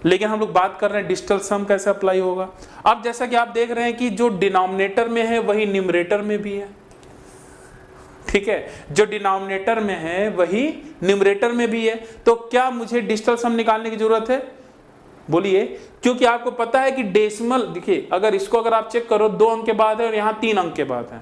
Speaker 1: लेकिन हम लोग बात कर रहे हैं डिजिटल सम कैसे अप्लाई होगा। अब जैसा कि आप देख रहे हैं कि जो डिनोमिनेटर में है वही न्यूमरेटर में भी है। ठीक है, जो डिनोमिनेटर में है वही न्यूमरेटर में भी है, तो क्या मुझे डिजिटल सम निकालने की जरूरत है, बोलिए। क्योंकि आपको पता है कि डेसिमल, देखिए अगर इसको अगर आप चेक करो 2 अंक के बाद है और यहाँ 3 अंक के बाद है,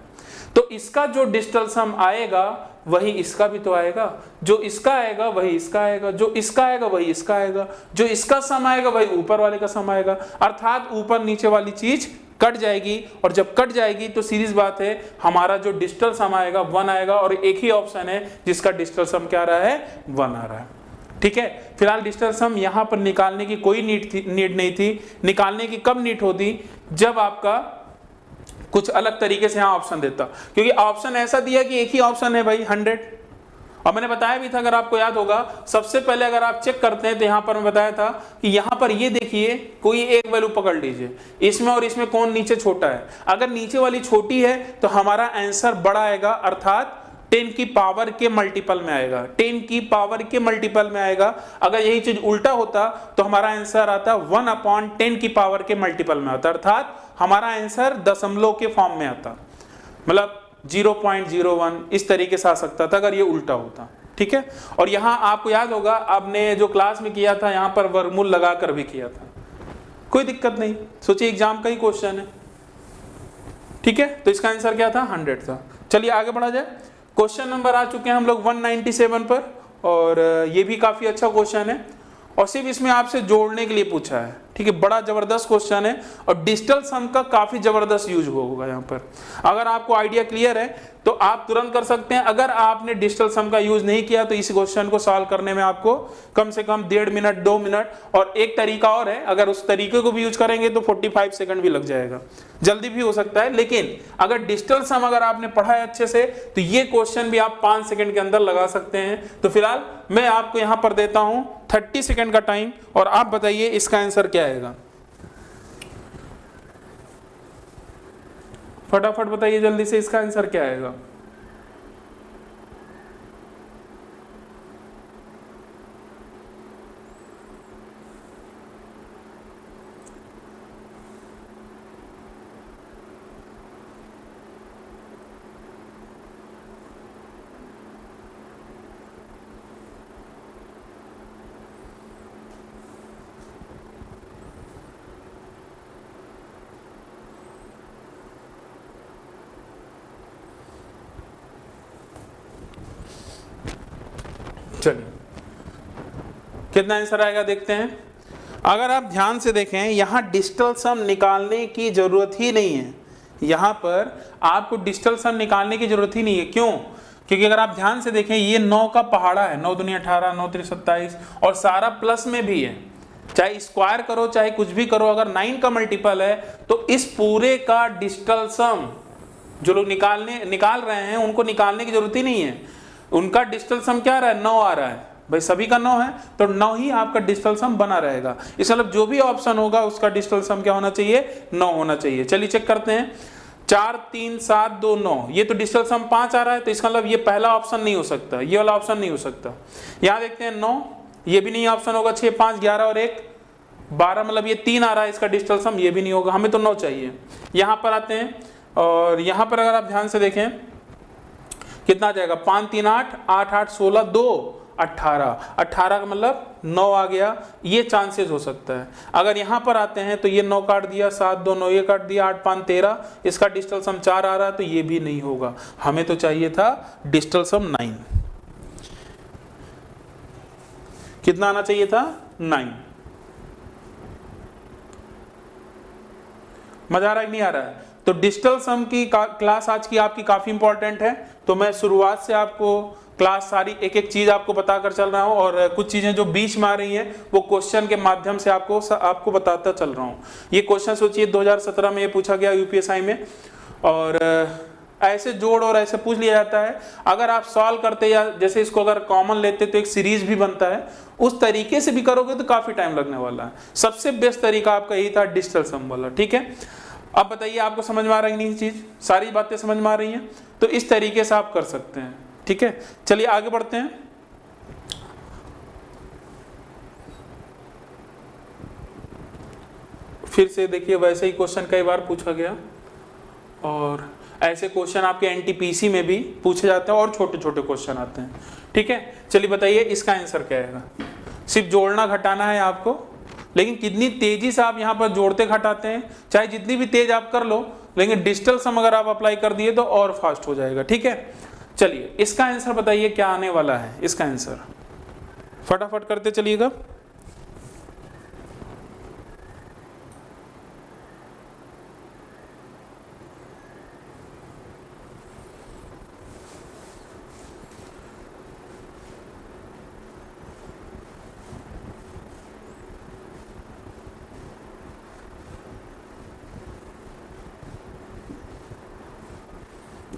Speaker 1: तो इसका जो डिजिटल सम आएगा वही इसका भी तो आएगा, जो इसका आएगा वही इसका आएगा, जो इसका आएगा वही इसका आएगा, जो इसका सम आएगा वही ऊपर वाले का सम आएगा। अर्थात ऊपर नीचे वाली चीज कट जाएगी, और जब कट जाएगी तो सीरीज बात है हमारा जो डिजिटल सम आएगा 1 आएगा, और एक ही ऑप्शन है जिसका डिजिटल सम क्या आ रहा है, 1 आ रहा है। ठीक है, फिलहाल डिजिटल सम यहां पर निकालने की कोई नीड नहीं थी। निकालने की कब नीड होती, जब आपका कुछ अलग तरीके से यहाँ ऑप्शन देता, क्योंकि ऑप्शन ऐसा दिया कि एक ही ऑप्शन है भाई 100, और मैंने बताया भी था, अगर आपको याद होगा, सबसे पहले अगर आप चेक करते हैं तो यहां पर मैं बताया था कि यहां पर ये देखिए कोई एक वैल्यू पकड़ लीजिए, इसमें और इसमें कौन नीचे छोटा है। अगर नीचे वाली छोटी है तो हमारा आंसर बड़ा आएगा, अर्थात 10 की पावर के मल्टीपल में आएगा, 10 की पावर के मल्टीपल में आएगा। अगर यही चीज उल्टा होता तो हमारा आंसर आता 1/10 की पावर के मल्टीपल में आता, अर्थात हमारा आंसर दशमलव के फॉर्म में आता, मतलब 0.01 इस तरीके से आ सकता था अगर ये उल्टा होता। ठीक है, और यहां आपको याद होगा आपने जो क्लास में किया था, यहां पर वर्गमूल लगाकर भी किया था, कोई दिक्कत नहीं, सोचिए एग्जाम का ही क्वेश्चन है। ठीक है, तो इसका आंसर क्या था, 100 था। चलिए आगे बढ़ा जाए। क्वेश्चन नंबर आ चुके हैं हम लोग 197 पर, और ये भी काफी अच्छा क्वेश्चन है, और सिर्फ इसमें आपसे जोड़ने के लिए पूछा है। ठीक है, बड़ा जबरदस्त क्वेश्चन है, और डिजिटल सम का काफी जबरदस्त यूज होगा यहाँ पर। अगर आपको आइडिया क्लियर है तो आप तुरंत कर सकते हैं। अगर आपने डिजिटल सम का यूज नहीं किया तो इस क्वेश्चन को सॉल्व करने में आपको कम से कम 1.5 मिनट 2 मिनट, और एक तरीका और है, अगर उस तरीके को भी यूज करेंगे तो 45 सेकंड भी लग जाएगा, जल्दी भी हो सकता है। लेकिन अगर डिजिटल सम अगर आपने पढ़ा है अच्छे से तो ये क्वेश्चन भी आप 5 सेकंड के अंदर लगा सकते हैं। तो फिलहाल मैं आपको यहां पर देता हूं 30 सेकंड का टाइम, और आप बताइए इसका आंसर क्या आएगा। फटाफट बताइए जल्दी से, इसका आंसर क्या आएगा। चलिए कितना आंसर आएगा देखते हैं। अगर आप ध्यान से देखें, यहां डिजिटल सम निकालने की जरूरत ही नहीं है, यहां पर आपको डिजिटल सम निकालने की जरूरत ही नहीं है। क्यों? क्योंकि अगर आप ध्यान से देखें ये 9 का पहाड़ा है, 9 दूनी 18, 9 3 27, और सारा प्लस में भी है, चाहे स्क्वायर करो चाहे कुछ भी करो, अगर 9 का मल्टीपल है तो इस पूरे का डिजिटल सम जो लोग निकाल रहे हैं उनको निकालने की जरूरत ही नहीं है। उनका डिजिटल सम क्या आ रहा है, 9 आ रहा है, भाई सभी का 9 है तो 9 ही आपका डिजिटल सम बना रहेगा। इस मतलब जो भी ऑप्शन होगा उसका डिजिटल सम क्या होना चाहिए, 9 होना चाहिए। चलिए चेक करते हैं, 4 3 7 2 9, ये तो डिजिटल सम 5 आ रहा है, तो इसका मतलब ये पहला ऑप्शन नहीं हो सकता, ये वाला ऑप्शन नहीं हो सकता। यहां देखते हैं 9, ये भी नहीं ऑप्शन होगा। 6 5 11 और 1 12, मतलब ये 3 आ रहा है, इसका डिजिटल सम ये भी नहीं होगा, हमें तो 9 चाहिए। यहां पर आते हैं, और यहां पर अगर आप ध्यान से देखें कितना आ जाएगा, 5 3 8 8 8 16 2 18, 18 का मतलब 9 आ गया, ये चांसेस हो सकता है। अगर यहां पर आते हैं तो ये 9 काट दिया, 7 2 9 ये काट दिया, 8 5 13, इसका डिजिटल सम 4 आ रहा है, तो ये भी नहीं होगा, हमें तो चाहिए था डिजिटल सम 9। कितना आना चाहिए था, 9। मजा आ रहा है कि नहीं आ रहा है? तो डिजिटल सम की क्लास आज की आपकी काफी इंपॉर्टेंट है, तो मैं शुरुआत से आपको क्लास सारी एक एक चीज आपको बताकर चल रहा हूं, और कुछ चीजें जो बीच में आ रही हैं वो क्वेश्चन के माध्यम से आपको बताता चल रहा हूं। ये क्वेश्चन सोचिए 2017 में ये पूछा गया यूपीएसआई में, और ऐसे जोड़ और ऐसे पूछ लिया जाता है। अगर आप सॉल्व करते या जैसे इसको अगर कॉमन लेते तो एक सीरीज भी बनता है, उस तरीके से भी करोगे तो काफी टाइम लगने वाला है। सबसे बेस्ट तरीका आपका यही था डिजिटल सम वाला। ठीक है, अब बताइए आपको समझ में आ रही नहीं चीज, सारी बातें समझ में आ रही हैं, तो इस तरीके से आप कर सकते हैं। ठीक है, चलिए आगे बढ़ते हैं। फिर से देखिए वैसे ही क्वेश्चन कई बार पूछा गया, और ऐसे क्वेश्चन आपके एनटीपीसी में भी पूछे जाते हैं, और छोटे छोटे क्वेश्चन आते हैं। ठीक है, चलिए बताइए इसका आंसर क्या आएगा। सिर्फ जोड़ना घटाना है आपको, लेकिन कितनी तेजी से आप यहाँ पर जोड़ते घटाते हैं, चाहे जितनी भी तेज आप कर लो, लेकिन डिजिटल सम अगर आप अप्लाई कर दिए तो और फास्ट हो जाएगा। ठीक है, चलिए इसका आंसर बताइए क्या आने वाला है। इसका आंसर फटाफट करते चलिएगा।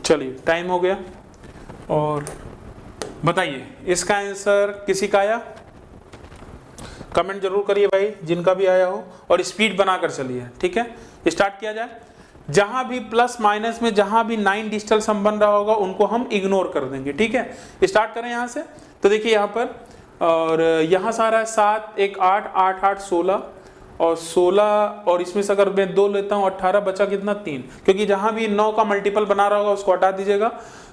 Speaker 1: चलिए टाइम हो गया, और बताइए इसका आंसर किसी का आया? कमेंट जरूर करिए भाई जिनका भी आया हो, और स्पीड बनाकर चलिए। ठीक है, स्टार्ट किया जाए। जहां भी प्लस माइनस में जहां भी 9 डिजिटल सम बन रहा होगा उनको हम इग्नोर कर देंगे। ठीक है, स्टार्ट करें यहां से। तो देखिए यहां पर, और यहां से आ रहा है 7 1 8 8 8 16 और 16, और इसमें से अगर मैं 2 लेता हूं 18, बचा कितना 3, क्योंकि जहां भी 9 का मल्टीपल बना रहा होगा उसको हटा दीजिएगा,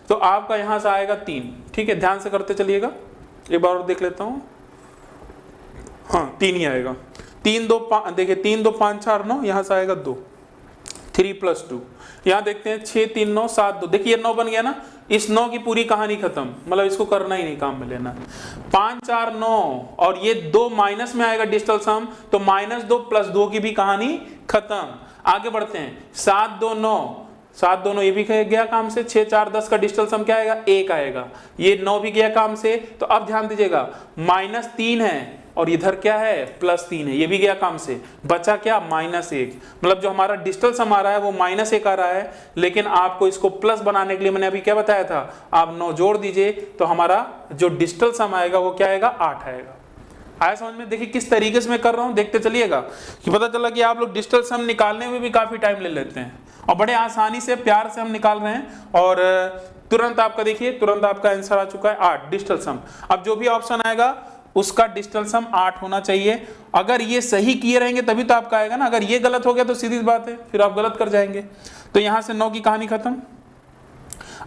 Speaker 1: तो आपका यहां से आएगा 3। ठीक है, ध्यान से करते चलिएगा, एक बार और देख लेता हूं। हाँ 3 ही आएगा। 3 2 5, देखिए 3 2 5 4 9, यहाँ से आएगा 2, 3 + 2। यहाँ देखते हैं 6 3 9 7 2, देखिए 9 बन गया ना। इस 9 की पूरी कहानी खत्म, मतलब इसको करना ही नहीं, काम में लेना। 5 4 9, और ये 2 माइनस में आएगा डिजिटल सम, तो -2 + 2 की भी कहानी खत्म। आगे बढ़ते हैं, 7 2 9, 7 2 9 ये भी गया काम से। 6 4 10 का डिजिटल सम क्या आएगा? 1 आएगा। ये 9 भी गया काम से। तो अब ध्यान दीजिएगा, -3 है और इधर क्या है? +3 है, ये भी गया काम से। बचा क्या? -1। मतलब जो हमारा डिजिटल सम आ रहा है वो -1 आ रहा है, लेकिन आपको इसको प्लस बनाने के लिए मैंने अभी क्या बताया था, आप 9 जोड़ दीजिए तो हमारा जो डिजिटल सम आएगा वो क्या आएगा? 8 आएगा। आया समझ में? देखिए किस तरीके से मैं कर रहा हूं, देखते चलिएगा कि पता चला कि आप लोग डिजिटल सम निकालने में भी काफी टाइम ले लेते हैं, और बड़े आसानी से प्यार से हम निकाल रहे हैं, और तुरंत आपका देखिए, तुरंत आपका आंसर आ चुका है 8 डिजिटल सम। अब जो भी ऑप्शन आएगा उसका डिजिटल सम 8 होना चाहिए। अगर ये सही किए रहेंगे तभी तो आपका आएगा ना, अगर ये गलत हो गया तो सीधी बात है फिर आप गलत कर जाएंगे। तो यहां से 9 की कहानी खत्म।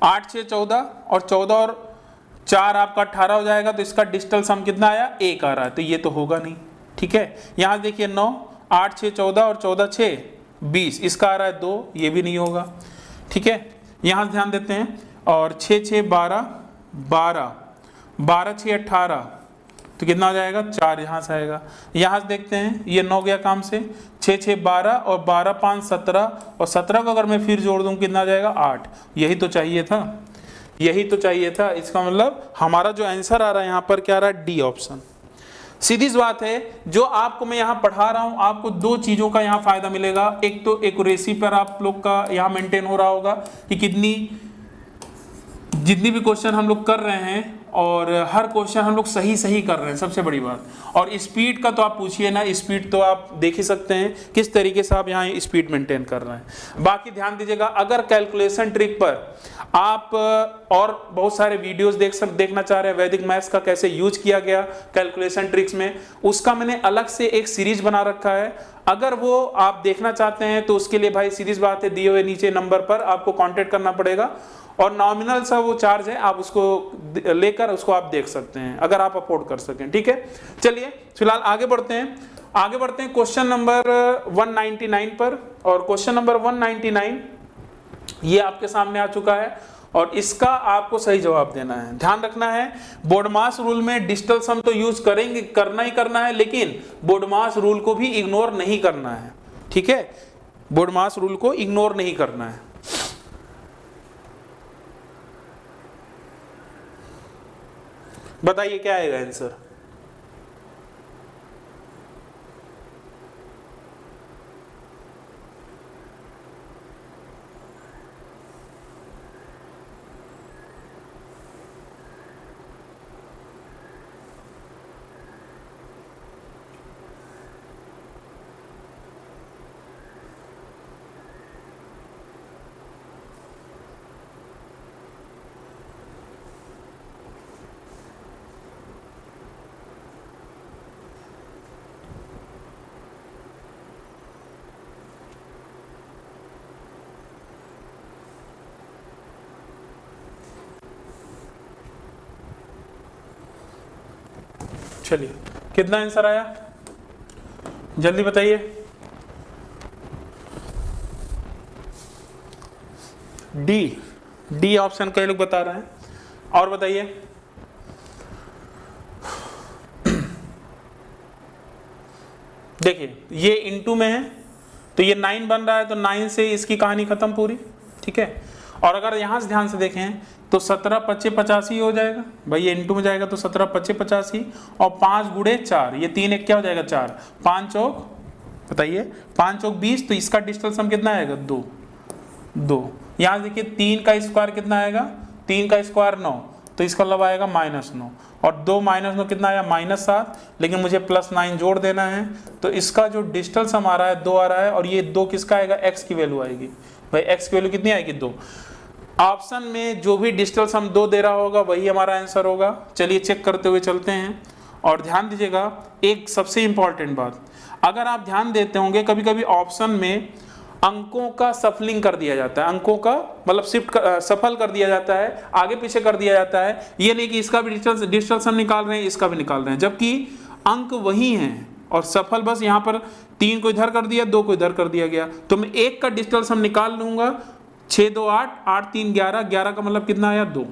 Speaker 1: 8 6 14, और 14 और 4 आपका 18 हो जाएगा, तो इसका डिजिटल सम कितना आया? 1 आ रहा है, तो ये तो होगा नहीं। ठीक है, यहां देखिए 9 8 6 14 और 14 6 20, इसका आ रहा है 2, ये भी नहीं होगा। ठीक है, यहां ध्यान देते हैं, और 6 6 12 12 12 6 18, तो कितना हो जाएगा? 4 यहाँ से आएगा। यहाँ से देखते हैं, ये 9 गया काम से। 6 6 12 और 12 5 17, और 17 को अगर मैं फिर जोड़ दूं कितना आ जाएगा? 8। यही तो चाहिए था, यही तो चाहिए था। इसका मतलब हमारा जो आंसर आ रहा है यहाँ पर क्या आ रहा है? D option. सीधी सी बात है, जो आपको मैं यहाँ पढ़ा रहा हूँ, आपको 2 चीजों का यहाँ फायदा मिलेगा। एक तो एक्यूरेसी पर आप लोग का यहाँ मेंटेन हो रहा होगा कि जितनी भी क्वेश्चन हम लोग कर रहे हैं, और हर क्वेश्चन हम लोग सही कर रहे हैं, सबसे बड़ी बात। और स्पीड का तो आप पूछिए ना, स्पीड तो आप देख ही सकते हैं किस तरीके से आप यहाँ स्पीड मेंटेन कर रहे हैं। बाकी ध्यान दीजिएगा, अगर कैलकुलेशन ट्रिक पर आप और बहुत सारे वीडियोस देखना चाह रहे हैं, वैदिक मैथ्स का कैसे यूज किया गया कैलकुलेशन ट्रिक्स में, उसका मैंने अलग से एक सीरीज बना रखा है। अगर वो आप देखना चाहते हैं तो उसके लिए भाई सीरीज बात है, दिए हुए नीचे नंबर पर आपको कांटेक्ट करना पड़ेगा, और नॉमिनल सा वो चार्ज है, आप उसको लेकर उसको आप देख सकते हैं अगर आप अफोर्ड कर सकें। ठीक है, चलिए फिलहाल आगे बढ़ते हैं क्वेश्चन नंबर 199 पर। और क्वेश्चन नंबर 199 ये आपके सामने आ चुका है, और इसका आपको सही जवाब देना है। ध्यान रखना है, बोर्डमास रूल में डिजिटल सम तो यूज करेंगे, करना ही करना है, लेकिन बोर्डमास रूल को भी इग्नोर नहीं करना है। ठीक है, बोर्डमास रूल को इग्नोर नहीं करना है। बताइए क्या आएगा आंसर? चलिए कितना आंसर आया जल्दी बताइए। डी ऑप्शन कई लोग बता रहे हैं, और बताइए। देखिए ये इनटू में है तो ये 9 बन रहा है, तो 9 से इसकी कहानी खत्म पूरी। ठीक है, और अगर यहां से ध्यान से देखें तो 17 25 85 हो जाएगा भाई, ये इनटू में जाएगा तो 17 25 85, और 5 गुणे 4, ये 3 1 क्या हो जाएगा 4, 5 चौक बताइए 5 चौक 20, तो इसका डिजिटल सम कितना आएगा 2। यहां देखिए 3 का स्क्वायर कितना आएगा, 3 का स्क्वायर 9, तो इसका मतलब आएगा -9, और 2 -9 कितना आया -7, लेकिन मुझे +9 जोड़ देना है, तो इसका जो डिजिटल सम आ रहा है 2 आ रहा है, और ये 2 किसका आएगा, x की वैल्यू आएगी। भाई x की वैल्यू कितनी आएगी, 2। ऑप्शन में जो भी डिजिटल सम 2 दे रहा होगा वही हमारा आंसर होगा। चलिए चेक करते हुए चलते हैं, और ध्यान दीजिएगा एक सबसे इंपॉर्टेंट बात, अगर आप ध्यान देते होंगे कभी कभी ऑप्शन में अंकों का सफलिंग कर दिया जाता है, अंकों का मतलब सफल कर दिया जाता है, आगे पीछे कर दिया जाता है। ये नहीं कि इसका भी डिजिटल सम निकाल रहे हैं, इसका भी निकाल रहे हैं, जबकि अंक वही हैं और सफल बस यहाँ पर 3 को इधर कर दिया, 2 को इधर कर दिया गया। तो मैं 1 का डिजिटल सम निकाल लूंगा, 6 2 8, 8 3 11, 11 का मतलब कितना आया, 2,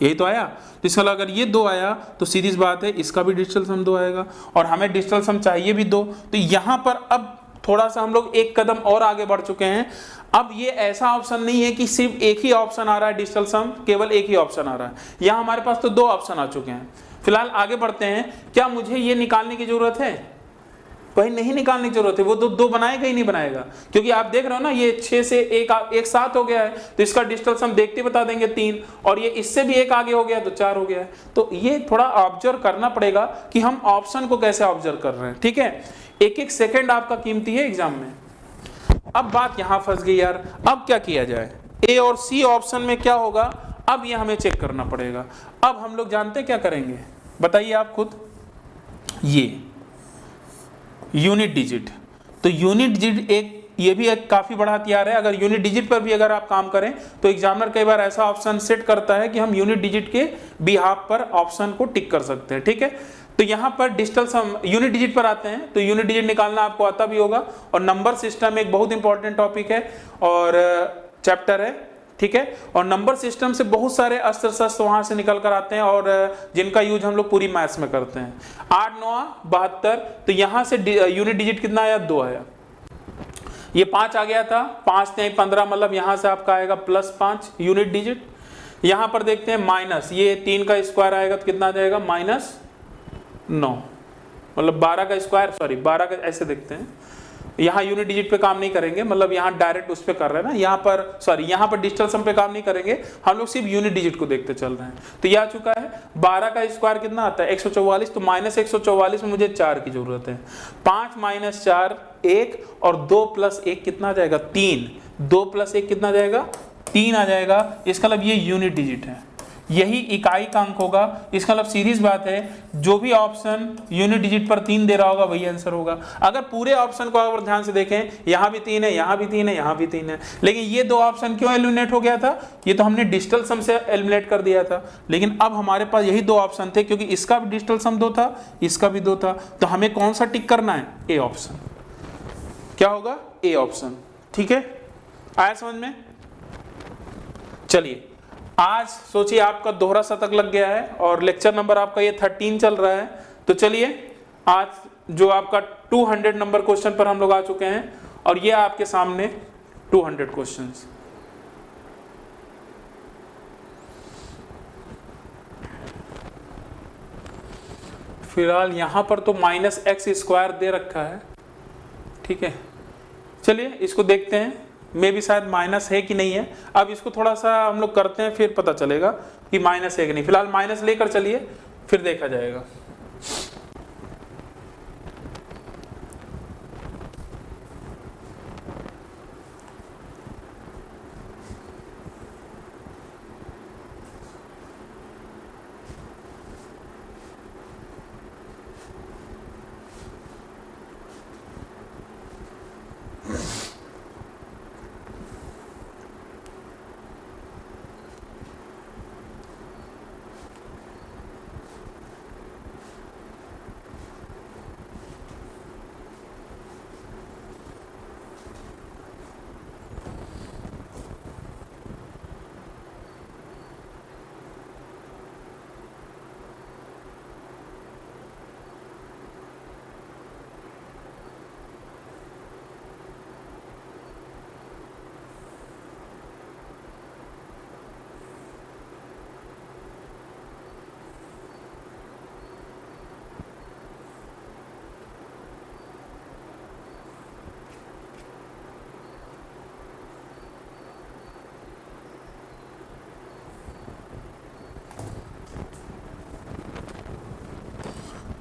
Speaker 1: यही तो आया। तो इसका अगर ये 2 आया तो सीधी सी बात है इसका भी डिजिटल सम 2 आएगा, और हमें डिजिटल सम चाहिए भी 2। तो यहाँ पर अब थोड़ा सा हम लोग एक कदम और आगे बढ़ चुके हैं। अब ये ऐसा ऑप्शन नहीं है कि सिर्फ एक ही ऑप्शन आ रहा है डिजिटल सम, केवल एक ही ऑप्शन आ रहा है, यहाँ हमारे पास तो 2 ऑप्शन आ चुके हैं। फिलहाल आगे बढ़ते हैं, क्या मुझे ये निकालने की जरूरत है, भाई नहीं निकालने की जरूरत है, वो 2 बनाएगा ही नहीं बनाएगा, क्योंकि आप देख रहे हो ना ये 6 से 1 7 हो गया है, तो इसका डिजिटल सम देखते बता देंगे 3, और ये इससे भी 1 आगे हो गया तो 4 हो गया है। तो ये थोड़ा ऑब्जर्व करना पड़ेगा कि हम ऑप्शन को कैसे ऑब्जर्व कर रहे हैं, ठीक है। एक सेकंड आपका कीमती है एग्जाम में। अब बात यहां फंस गई यार, अब क्या किया जाए, ए और सी ऑप्शन में क्या होगा, अब ये हमें चेक करना पड़ेगा। अब हम लोग जानते हैं क्या करेंगे, बताइए आप खुद, ये यूनिट डिजिट, तो यूनिट डिजिट ये भी एक काफी बड़ा हथियार है। अगर यूनिट डिजिट पर भी अगर आप काम करें तो एग्जामिनर कई बार ऐसा ऑप्शन सेट करता है कि हम यूनिट डिजिट के बिहाफ पर ऑप्शन को टिक कर सकते हैं, ठीक है। तो यहाँ पर डिजिटल सम यूनिट डिजिट पर आते हैं, तो यूनिट डिजिट निकालना आपको आता भी होगा, और नंबर सिस्टम एक बहुत इंपॉर्टेंट टॉपिक है और चैप्टर है, ठीक है। और नंबर सिस्टम से बहुत सारे अस्त्र शस्त्र वहां से निकल कर आते हैं, और जिनका यूज हम लोग पूरी मैथ्स में करते हैं। 8 9 72, तो यहां से यूनिट डिजिट कितना आया, 2 आया, ये 5 आ गया था, 5 नहीं 15, मतलब यहां से आपका आएगा +5 यूनिट डिजिट। यहां पर देखते हैं माइनस, ये 3 का स्क्वायर आएगा तो कितना आ जाएगा, -9, मतलब 12 का स्क्वायर, सॉरी 12 का, ऐसे देखते हैं। यहाँ यूनिट डिजिट पे काम नहीं करेंगे, मतलब यहाँ डायरेक्ट उस पे कर रहे हैं ना, यहाँ पर सॉरी यहाँ पर डिजिटल सम पे काम नहीं करेंगे, हम लोग सिर्फ यूनिट डिजिट को देखते चल रहे हैं। तो ये आ चुका है, 12 का स्क्वायर कितना आता है, 144, तो -144 में मुझे 4 की जरूरत है। 5 - 4 1, और 2 + 1 कितना आ जाएगा, 3, 2 + 1 कितना आ जाएगा, 3 आ जाएगा। इसका मतलब ये यूनिट डिजिट है, यही इकाई का अंक होगा। इसका मतलब सीरीज बात है, जो भी ऑप्शन यूनिट डिजिट पर 3 दे रहा होगा वही आंसर होगा। अगर पूरे ऑप्शन को अगर ध्यान से देखें, यहाँ भी 3 है, यहाँ भी 3 है, यहाँ भी 3 है, लेकिन ये 2 ऑप्शन क्यों एलिमिनेट हो गया था, ये तो हमने डिजिटल सम से एलिमिनेट कर दिया था। लेकिन अब हमारे पास यही 2 ऑप्शन थे, क्योंकि इसका भी डिजिटल सम 2 था, इसका भी 2 था, तो हमें कौन सा टिक करना है, ए ऑप्शन। क्या होगा, ए ऑप्शन, ठीक है, आया समझ में। चलिए आज सोचिए आपका दोहरा शतक लग गया है, और लेक्चर नंबर आपका ये 13 चल रहा है। तो चलिए आज जो आपका 200 नंबर क्वेश्चन पर हम लोग आ चुके हैं, और ये आपके सामने 200 क्वेश्चंस। फिलहाल यहां पर तो -x² दे रखा है, ठीक है। चलिए इसको देखते हैं, में भी शायद माइनस है कि नहीं है। अब इसको थोड़ा सा हम लोग करते हैं, फिर पता चलेगा कि माइनस है कि नहीं। फिलहाल माइनस लेकर चलिए, फिर देखा जाएगा।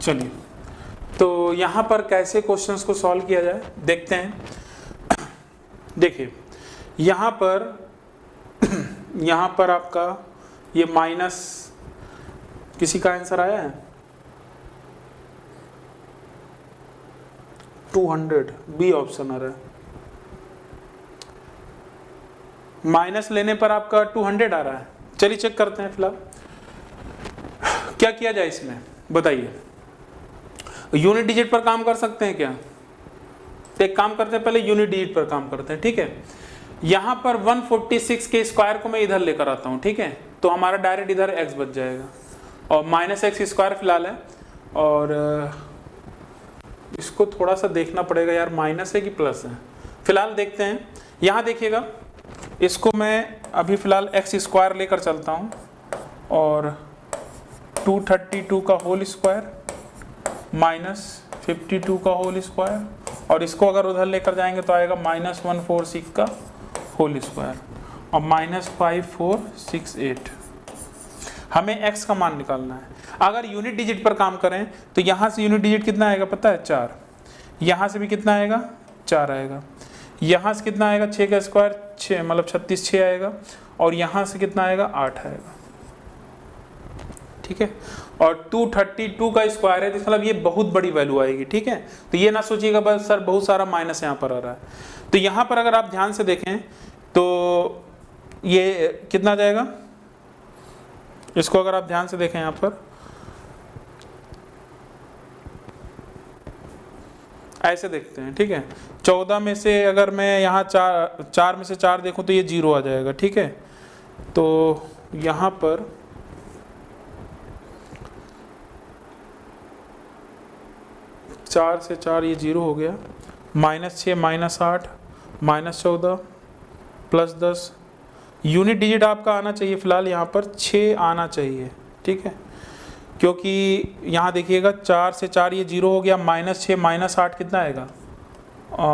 Speaker 1: चलिए, तो यहाँ पर कैसे क्वेश्चंस को सॉल्व किया जाए देखते हैं। देखिए यहाँ पर आपका ये माइनस, किसी का आंसर आया है 200, बी ऑप्शन आ रहा है। माइनस लेने पर आपका 200 आ रहा है। चलिए चेक करते हैं फिलहाल क्या किया जाए इसमें, बताइए। यूनिट डिजिट पर काम कर सकते हैं क्या? तो एक काम करते हैं, पहले यूनिट डिजिट पर काम करते हैं, ठीक है। यहाँ पर 146 के स्क्वायर को मैं इधर लेकर आता हूँ, ठीक है, तो हमारा डायरेक्ट इधर x बच जाएगा और माइनस एक्स स्क्वायर फिलहाल है। और इसको थोड़ा सा देखना पड़ेगा यार, माइनस है कि प्लस है, फिलहाल देखते हैं। यहाँ देखिएगा, इसको मैं अभी फिलहाल एक्स स्क्वायर लेकर चलता हूँ और 232 का होल स्क्वायर माइनस 52 का होल स्क्वायर, और इसको अगर उधर लेकर जाएंगे तो आएगा माइनस 146 का होल स्क्वायर और माइनस 5468। हमें x का मान निकालना है। अगर यूनिट डिजिट पर काम करें तो यहाँ से यूनिट डिजिट कितना आएगा पता है? 4। यहाँ से भी कितना आएगा? 4 आएगा। यहाँ से कितना आएगा? 6 का स्क्वायर 6, मतलब 36, 6 आएगा। और यहाँ से कितना आएगा? 8 आएगा, ठीक है। और 232 का स्क्वायर है, तो मतलब ये बहुत बड़ी वैल्यू आएगी, ठीक है। तो ये ना सोचिएगा बस सर बहुत सारा माइनस यहाँ पर आ रहा है। तो यहाँ पर अगर आप ध्यान से देखें तो ये कितना जाएगा, इसको अगर आप ध्यान से देखें यहाँ पर ऐसे देखते हैं, ठीक है। 14 में से अगर मैं यहाँ 4 में से 4 देखूँ तो ये 0 आ जाएगा, ठीक है। तो यहाँ पर चार से 4 ये 0 हो गया, -6 -8 -14 +10। यूनिट डिजिट आपका आना चाहिए फिलहाल यहाँ पर 6 आना चाहिए, ठीक है, क्योंकि यहाँ देखिएगा 4 से 4 ये 0 हो गया, -6 -8 कितना आएगा?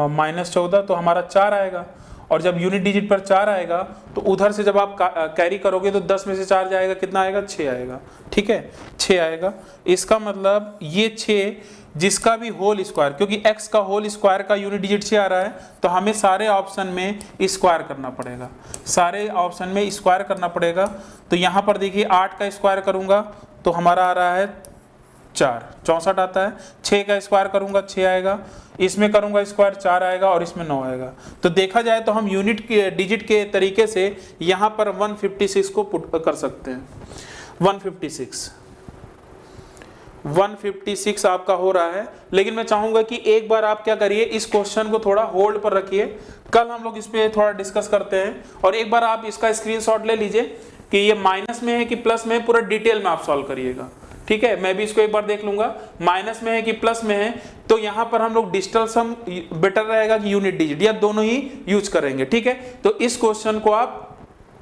Speaker 1: -14, तो हमारा 4 आएगा। और जब यूनिट डिजिट पर 4 आएगा तो उधर से जब आप कैरी करोगे तो 10 में से 4 जाएगा, कितना आएगा? 6 आएगा, ठीक है, 6 आएगा। इसका मतलब ये 6 जिसका भी होल स्क्वायर, क्योंकि x का होल स्क्वायर का यूनिट डिजिट 6 आ रहा है, तो हमें सारे ऑप्शन में स्क्वायर करना पड़ेगा, सारे ऑप्शन में स्क्वायर करना पड़ेगा। तो यहाँ पर देखिए 8 का स्क्वायर करूँगा तो हमारा आ रहा है 4, 64 आता है। 6 का स्क्वायर करूँगा 6 आएगा, इसमें करूँगा स्क्वायर 4 आएगा और इसमें 9 आएगा। तो देखा जाए तो हम यूनिट के डिजिट के तरीके से यहाँ पर 156 को पुट कर सकते हैं। 156 आपका हो रहा है। लेकिन मैं चाहूंगा कि एक बार आप क्या करिए, इस क्वेश्चन को थोड़ा होल्ड पर रखिए, कल हम लोग इस पे थोड़ा डिस्कस करते हैं। और एक बार आप इसका स्क्रीनशॉट ले लीजिए कि ये माइनस में है कि प्लस में है, पूरा डिटेल में आप सॉल्व करिएगा, ठीक है। मैं भी इसको एक बार देख लूंगा, माइनस में है कि प्लस में है। तो यहाँ पर हम लोग डिजिटल सम बेटर रहेगा कि यूनिट डिजिट, या दोनों ही यूज करेंगे, ठीक है। तो इस क्वेश्चन को आप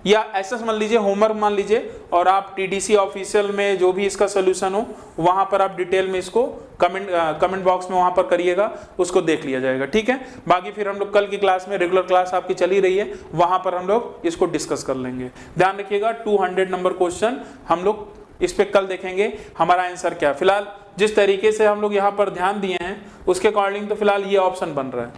Speaker 1: या ऐसा समझ लीजिए, होमवर्क मान लीजिए, और आप टीडीसी ऑफिशियल में जो भी इसका सोल्यूशन हो वहां पर आप डिटेल में इसको कमेंट बॉक्स में वहां पर करिएगा, उसको देख लिया जाएगा, ठीक है। बाकी फिर हम लोग कल की क्लास में, रेगुलर क्लास आपकी चली रही है, वहां पर हम लोग इसको डिस्कस कर लेंगे। ध्यान रखिएगा 200 नंबर क्वेश्चन हम लोग इस पे कल देखेंगे हमारा आंसर क्या। फिलहाल जिस तरीके से हम लोग यहाँ पर ध्यान दिए हैं उसके अकॉर्डिंग तो फिलहाल ये ऑप्शन बन रहा है,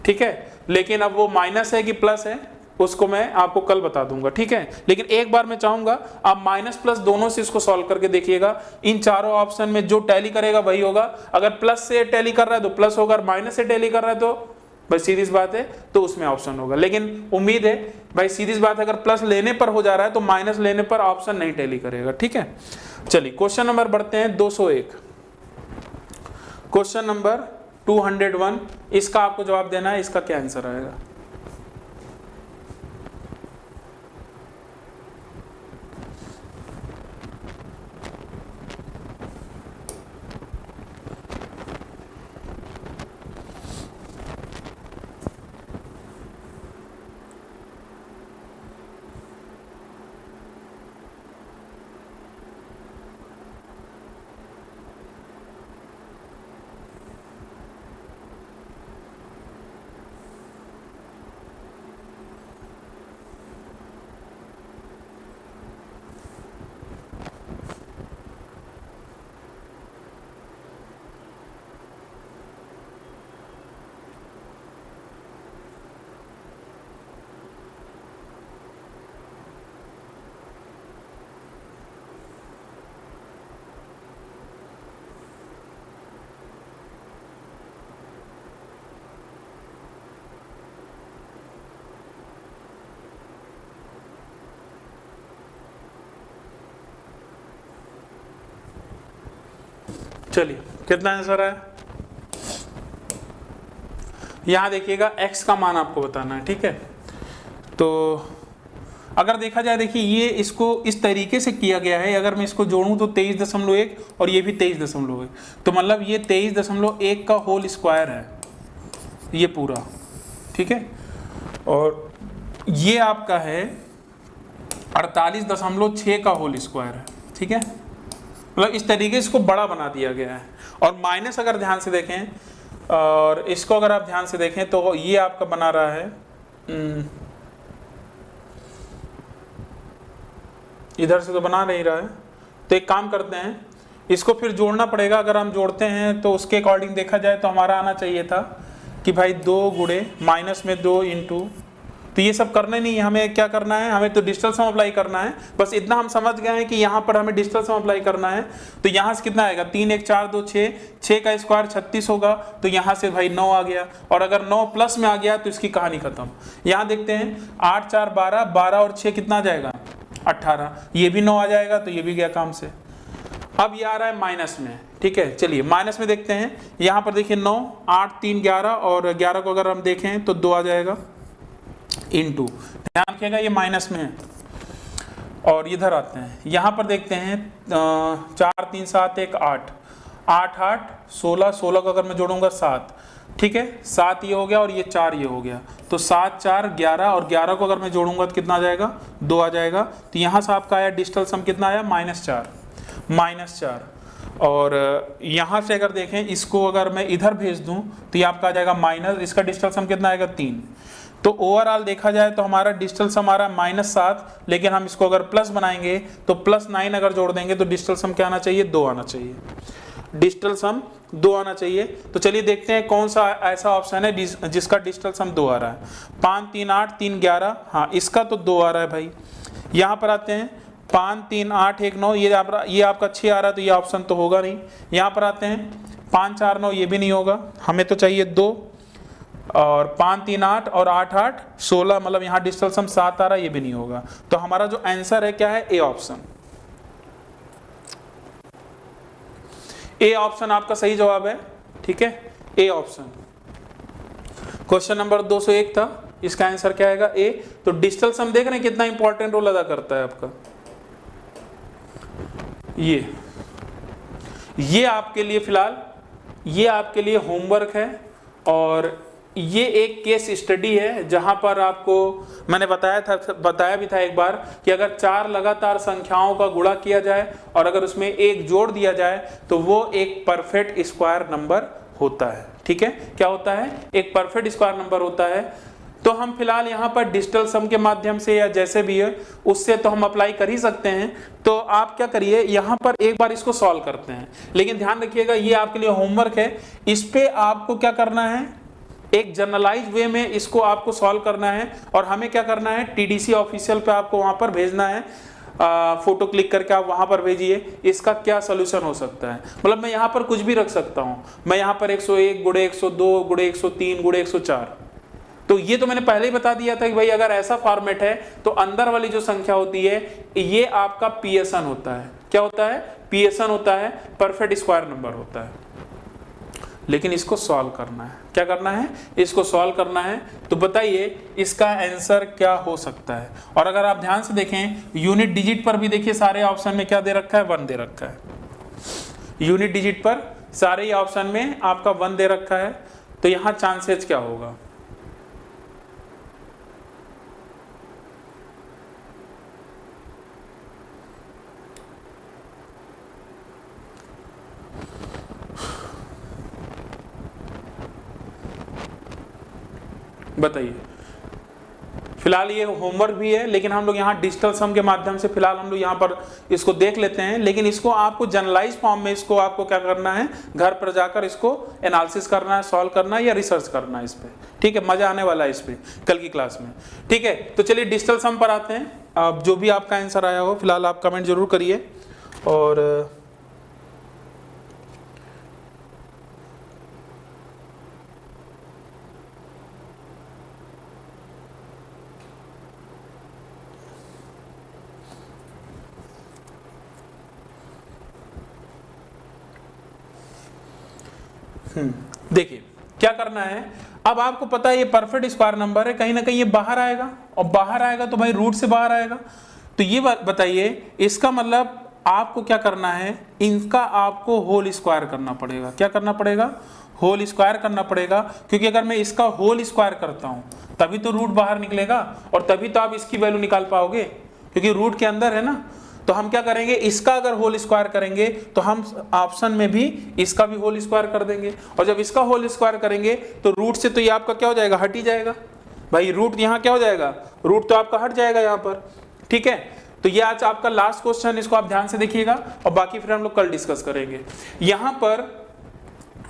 Speaker 1: ठीक है। लेकिन अब वो माइनस है कि प्लस है उसको मैं आपको कल बता दूंगा, ठीक है। लेकिन एक बार मैं चाहूंगा आप माइनस प्लस दोनों से इसको सॉल्व करके देखिएगा। इन चारों ऑप्शन में जो टैली करेगा वही होगा। अगर प्लस से टैली कर रहा है तो प्लस होगा, माइनस से टैली कर रहा है तो भाई सीधी बात है तो उसमें ऑप्शन होगा। लेकिन उम्मीद है भाई सीधी बात है, अगर प्लस लेने पर हो जा रहा है तो माइनस लेने पर ऑप्शन नहीं टैली करेगा, ठीक है। चलिए क्वेश्चन नंबर बढ़ते हैं 201। क्वेश्चन नंबर 201, इसका आपको जवाब देना है, इसका क्या आंसर आएगा। चलिए कितना आंसर है, यहाँ देखिएगा x का मान आपको बताना है, ठीक है। तो अगर देखा जाए, देखिए ये इसको इस तरीके से किया गया है, अगर मैं इसको जोड़ूं तो 23.1 और ये भी 23.1, तो मतलब ये 23.1 का होल स्क्वायर है ये पूरा, ठीक है। और ये आपका है 48.6 का होल स्क्वायर है, ठीक है। मतलब इस तरीके से इसको बड़ा बना दिया गया है। और माइनस अगर ध्यान से देखें, और इसको अगर आप ध्यान से देखें तो ये आपका बना रहा है, इधर से तो बना नहीं रहा है, तो एक काम करते हैं, इसको फिर जोड़ना पड़ेगा। अगर हम जोड़ते हैं तो उसके अकॉर्डिंग देखा जाए तो हमारा आना चाहिए था कि भाई 2 गुणे माइनस में 2 इंटू, तो ये सब करना नहीं है, हमें क्या करना है, हमें तो डिजिटल सम अप्लाई करना है। बस इतना हम समझ गए हैं कि यहाँ पर हमें डिजिटल सम अप्लाई करना है। तो यहाँ से कितना आएगा, 3 1 4 2 6, 6 का स्क्वायर 36 होगा, तो यहाँ से भाई 9 आ गया। और अगर 9 प्लस में आ गया तो इसकी कहानी खत्म। यहाँ देखते हैं 8 4 12, 12 और 6 कितना आ जाएगा 18, ये भी 9 आ जाएगा, तो ये भी गया काम से। अब ये आ रहा है माइनस में, ठीक है। चलिए माइनस में देखते हैं, यहाँ पर देखिए 9 8 3 11, और 11 को अगर हम देखें तो 2 आ जाएगा इंटू, ध्यान रखिएगा ये माइनस में है। और इधर आते हैं, यहाँ पर देखते हैं 4 3 7 1 8 8 8 16, 16 को अगर मैं जोड़ूंगा 7, ठीक है, 7 ये हो गया और ये 4 ये हो गया, तो 7 4 11, और 11 को अगर मैं जोड़ूंगा तो कितना आ जाएगा 2 आ जाएगा। तो यहाँ से आपका आया डिजिटल सम कितना आया -4। और यहाँ से अगर देखें इसको अगर मैं इधर भेज दूं तो ये आपका आ जाएगा माइनस, इसका डिजिटल सम कितना आएगा 3। तो ओवरऑल देखा जाए तो हमारा डिजिटल सम आ रहा है -7, लेकिन हम इसको अगर प्लस बनाएंगे तो +9 अगर जोड़ देंगे तो डिजिटल सम क्या आना चाहिए, 2 आना चाहिए, डिजिटल सम 2 आना चाहिए। तो चलिए देखते हैं कौन सा ऐसा ऑप्शन है जिसका डिजिटल सम 2 आ रहा है। 5 3 8 3 11, हाँ इसका तो 2 आ रहा है भाई। यहाँ पर आते हैं 5 3 8 1 9, ये आपका 6 आ रहा है, तो ये ऑप्शन तो होगा नहीं। यहाँ पर आते हैं 5 4 9, ये भी नहीं होगा, हमें तो चाहिए 2, और 5 3 8 और 8 8 16, मतलब यहाँ डिजिटल सम 7 आ रहा है, ये भी नहीं होगा। तो हमारा जो आंसर है क्या है, ए ऑप्शन। ए ऑप्शन आपका सही जवाब है, ठीक है, ए ऑप्शन। क्वेश्चन नंबर 201 था, इसका आंसर क्या आएगा, ए। तो डिजिटल सम देख रहे हैं कितना इंपॉर्टेंट रोल अदा करता है आपका। ये आपके लिए फिलहाल, ये आपके लिए होमवर्क है, और ये एक केस स्टडी है जहां पर आपको मैंने बताया भी था एक बार कि अगर 4 लगातार संख्याओं का गुणा किया जाए और अगर उसमें एक जोड़ दिया जाए तो वो एक परफेक्ट स्क्वायर नंबर होता है, ठीक है। क्या होता है, एक परफेक्ट स्क्वायर नंबर होता है। तो हम फिलहाल यहाँ पर डिजिटल सम के माध्यम से या जैसे भी है उससे तो हम अप्लाई कर ही सकते हैं। तो आप क्या करिए, यहाँ पर एक बार इसको सॉल्व करते हैं, लेकिन ध्यान रखिएगा ये आपके लिए होमवर्क है। इस पे आपको क्या करना है, एक जनरलाइज वे में इसको आपको सॉल्व करना है, और हमें क्या करना है, टीडीसी ऑफिशियल पे आपको वहां पर भेजना है, फोटो क्लिक करके आप वहां पर भेजिए इसका क्या सोल्यूशन हो सकता है। मतलब मैं यहाँ पर कुछ भी रख सकता हूँ, मैं यहाँ पर 101 गुणे 102 गुणे 103 गुणे 104, तो ये तो मैंने पहले ही बता दिया था कि भाई अगर ऐसा फॉर्मेट है तो अंदर वाली जो संख्या होती है ये आपका पीएसएन होता है। क्या होता है, पीएसएन होता है, परफेक्ट स्क्वायर नंबर होता है। लेकिन इसको सॉल्व करना है, क्या करना है, इसको सॉल्व करना है। तो बताइए इसका आंसर क्या हो सकता है। और अगर आप ध्यान से देखें यूनिट डिजिट पर भी देखिए सारे ऑप्शन में क्या दे रखा है, 1 दे रखा है। यूनिट डिजिट पर सारे ऑप्शन में आपका 1 दे रखा है, तो यहां चांसेस क्या होगा, बताइए। फिलहाल ये होमवर्क भी है, लेकिन हम लोग यहाँ डिजिटल सम के माध्यम से फिलहाल हम लोग यहाँ पर इसको देख लेते हैं, लेकिन इसको आपको जनरलाइज फॉर्म में इसको आपको क्या करना है, घर पर जाकर इसको एनालिसिस करना है, सॉल्व करना है या रिसर्च करना है इस पे, ठीक है। मजा आने वाला है इस पे कल की क्लास में, ठीक है। तो चलिए डिजिटल सम पर आते हैं। अब जो भी आपका आंसर आया हो फिलहाल आप कमेंट जरूर करिए। और देखिए क्या करना है, अब आपको पता है ये परफेक्ट स्क्वायर नंबर है, कहीं ना कहीं ये बाहर आएगा, और बाहर आएगा तो भाई रूट से बाहर आएगा। तो ये बताइए, इसका मतलब आपको क्या करना है, इनका आपको होल स्क्वायर करना पड़ेगा। क्या करना पड़ेगा? होल स्क्वायर करना पड़ेगा, क्योंकि अगर मैं इसका होल स्क्वायर करता हूं तभी तो रूट बाहर निकलेगा, और तभी तो आप इसकी वैल्यू निकाल पाओगे, क्योंकि रूट के अंदर है ना। तो हम क्या करेंगे, इसका अगर होल स्क्वायर करेंगे तो हम ऑप्शन में भी इसका भी होल स्क्वायर कर देंगे, और जब इसका होल स्क्वायर करेंगे तो रूट से तो ये आपका क्या हो जाएगा, हट ही जाएगा भाई। रूट यहाँ क्या हो जाएगा, रूट तो आपका हट जाएगा यहाँ पर। ठीक है, तो ये आज आपका लास्ट क्वेश्चन, इसको आप ध्यान से देखिएगा, और बाकी फिर हम लोग कल डिस्कस करेंगे। यहां पर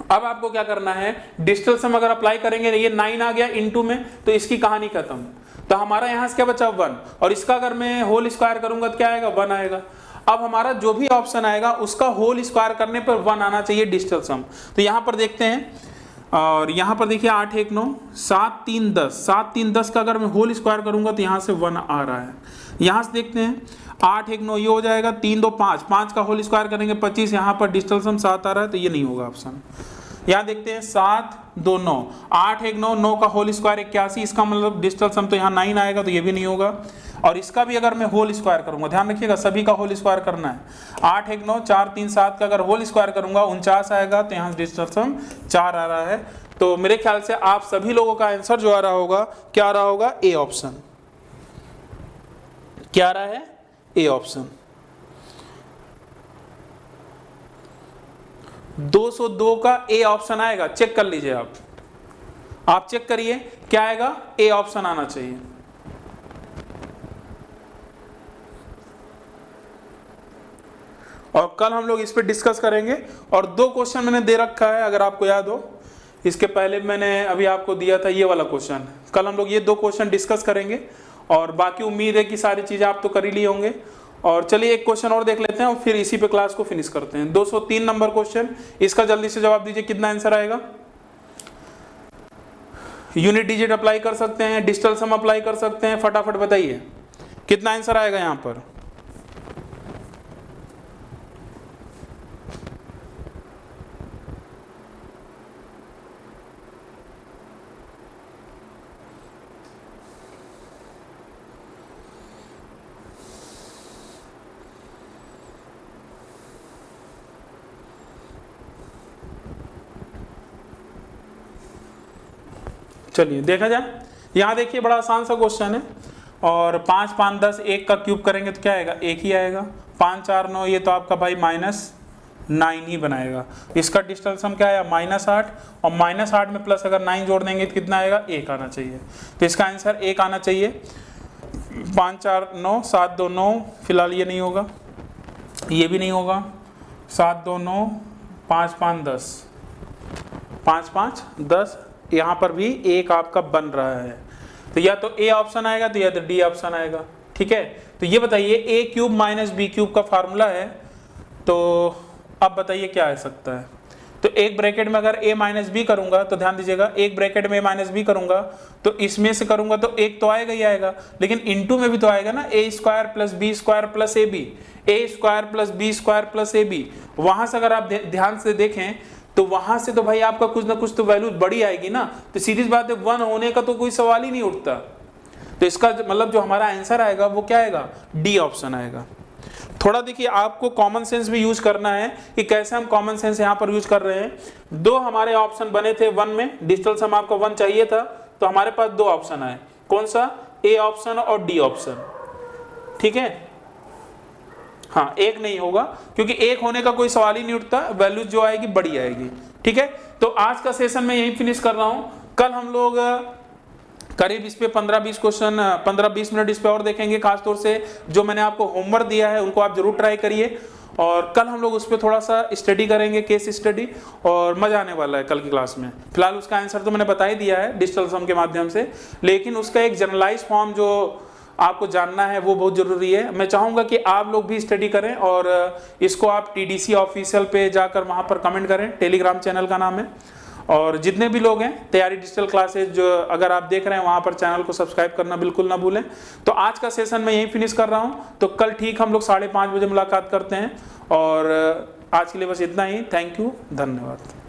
Speaker 1: अब आपको क्या करना है, डिजिटल सम अगर अप्लाई करेंगे, ये 9 आ गया इनटू में, तो इसकी कहानी खत्म। तो हमारा यहां से क्या बचा 1, और इसका अगर मैं होल स्क्वायर करूंगा तो क्या आएगा, 1 आएगा। अब हमारा जो भी ऑप्शन आएगा उसका होल स्क्वायर करने पर 1 आना चाहिए डिजिटल सम। तो यहां पर देखते हैं, और यहां पर देखिए 8 1 9 7 3 10, 7 3 10 का अगर मैं होल स्क्वायर करूंगा तो यहां से 1 आ रहा है। यहां से देखते हैं 8 1 9 ये हो जाएगा, 3 2 5, 5 का होल स्क्वायर करेंगे 25, यहाँ पर डिजिटल सम 7 आ रहा है, तो ये नहीं होगा ऑप्शन। यहाँ देखते हैं 7 2 9, 8 1 9, 9 का होल स्क्वायर 81, इसका मतलब डिजिटल सम तो यहाँ 9 आएगा, तो ये भी नहीं होगा। और इसका भी अगर मैं होल स्क्वायर करूंगा, ध्यान रखिएगा सभी का होल स्क्वायर करना है। 8 1 9 4 3 7 का अगर होल स्क्वायर करूंगा 49 आएगा, तो यहाँ डिजिटल सम 4 आ रहा है। तो मेरे ख्याल से आप सभी लोगों का आंसर जो आ रहा होगा, क्या आ रहा होगा, ए ऑप्शन। क्या आ रहा है, ए ऑप्शन। 202 का ए ऑप्शन आएगा, चेक कर लीजिए आप चेक करिए क्या आएगा, ए ऑप्शन आना चाहिए। और कल हम लोग इस पे डिस्कस करेंगे। और 2 क्वेश्चन मैंने दे रखा है, अगर आपको याद हो, इसके पहले मैंने अभी आपको दिया था ये वाला क्वेश्चन। कल हम लोग ये 2 क्वेश्चन डिस्कस करेंगे, और बाकी उम्मीद है कि सारी चीजें आप तो कर ही लिए होंगे। और चलिए एक क्वेश्चन और देख लेते हैं, और फिर इसी पे क्लास को फिनिश करते हैं। 203 नंबर क्वेश्चन, इसका जल्दी से जवाब दीजिए, कितना आंसर आएगा। यूनिट डिजिट अप्लाई कर सकते हैं, डिजिटल सम अप्लाई कर सकते हैं, फटाफट बताइए कितना आंसर आएगा यहां पर। चलिए देखा जाए, यहाँ देखिए बड़ा आसान सा क्वेश्चन है, और 5 5 10 1 का क्यूब करेंगे तो क्या आएगा, 1 ही आएगा। 5 4 9, ये तो आपका भाई -9 ही बनाएगा। इसका डिजिटल सम क्या आया, -8, और -8 में प्लस अगर 9 जोड़ देंगे तो कितना आएगा, 1 आना चाहिए। तो इसका आंसर 1 आना चाहिए। 5 4 9 7 2 9, फिलहाल ये नहीं होगा, ये भी नहीं होगा। 7 2 9 5 5 10, 5 5 10, यहाँ पर भी 1 आपका बन रहा है। तो या तो ए ऑप्शन आएगा, तो या तो डी ऑप्शन आएगा। ठीक है, तो ये बताइए a cube minus b cube का फार्मूला है, तो अब बताइए क्या आ सकता है। तो एक ब्रैकेट में अगर a माइनस बी करूंगा, तो ध्यान दीजिएगा, एक ब्रैकेट में a माइनस बी करूंगा तो इसमें से करूंगा तो एक तो आएगा ही आएगा, लेकिन इनटू में भी तो आएगा ना, a square plus b square plus a b, a square plus b square plus a b. वहां से अगर आप ध्यान से देखें तो वहां से तो भाई आपका कुछ ना कुछ तो वैल्यू बड़ी आएगी ना, तो सीधी बात है 1 होने का तो कोई सवाल ही नहीं उठता। तो इसका मतलब जो हमारा आंसर आएगा वो क्या आएगा, डी ऑप्शन आएगा। थोड़ा देखिए आपको कॉमन सेंस भी यूज करना है कि कैसे हम कॉमन सेंस यहाँ पर यूज कर रहे हैं। 2 हमारे ऑप्शन बने थे 1 में, डिजिटल सम आपको 1 चाहिए था, तो हमारे पास 2 ऑप्शन आए, कौन सा, ए ऑप्शन और डी ऑप्शन। ठीक है, हाँ 1 नहीं होगा, क्योंकि 1 होने का कोई सवाल ही नहीं उठता, वैल्यू जो आएगी बड़ी आएगी। ठीक है, तो आज का सेशन मैं यहीं फिनिश कर रहा हूं। कल हम लोग करीब इस पे 15-20 क्वेश्चन, 15-20 मिनट इस पे और देखेंगे। खासतौर से जो मैंने आपको होमवर्क दिया है उनको आप जरूर ट्राई करिए, और कल हम लोग उस पर थोड़ा सा स्टडी करेंगे, केस स्टडी, और मजा आने वाला है कल की क्लास में। फिलहाल उसका आंसर तो मैंने बता ही दिया है डिजिटल सम के माध्यम से, लेकिन उसका एक जनरलाइज फॉर्म जो आपको जानना है वो बहुत जरूरी है। मैं चाहूंगा कि आप लोग भी स्टडी करें, और इसको आप TDC ऑफिशियल पे जाकर वहां पर कमेंट करें, टेलीग्राम चैनल का नाम है। और जितने भी लोग हैं तैयारी डिजिटल क्लासेज जो अगर आप देख रहे हैं वहां पर चैनल को सब्सक्राइब करना बिल्कुल ना भूलें। तो आज का सेशन मैं यहीं फिनिश कर रहा हूं, तो कल ठीक हम लोग 5:30 बजे मुलाकात करते हैं, और आज के लिए बस इतना ही। थैंक यू, धन्यवाद।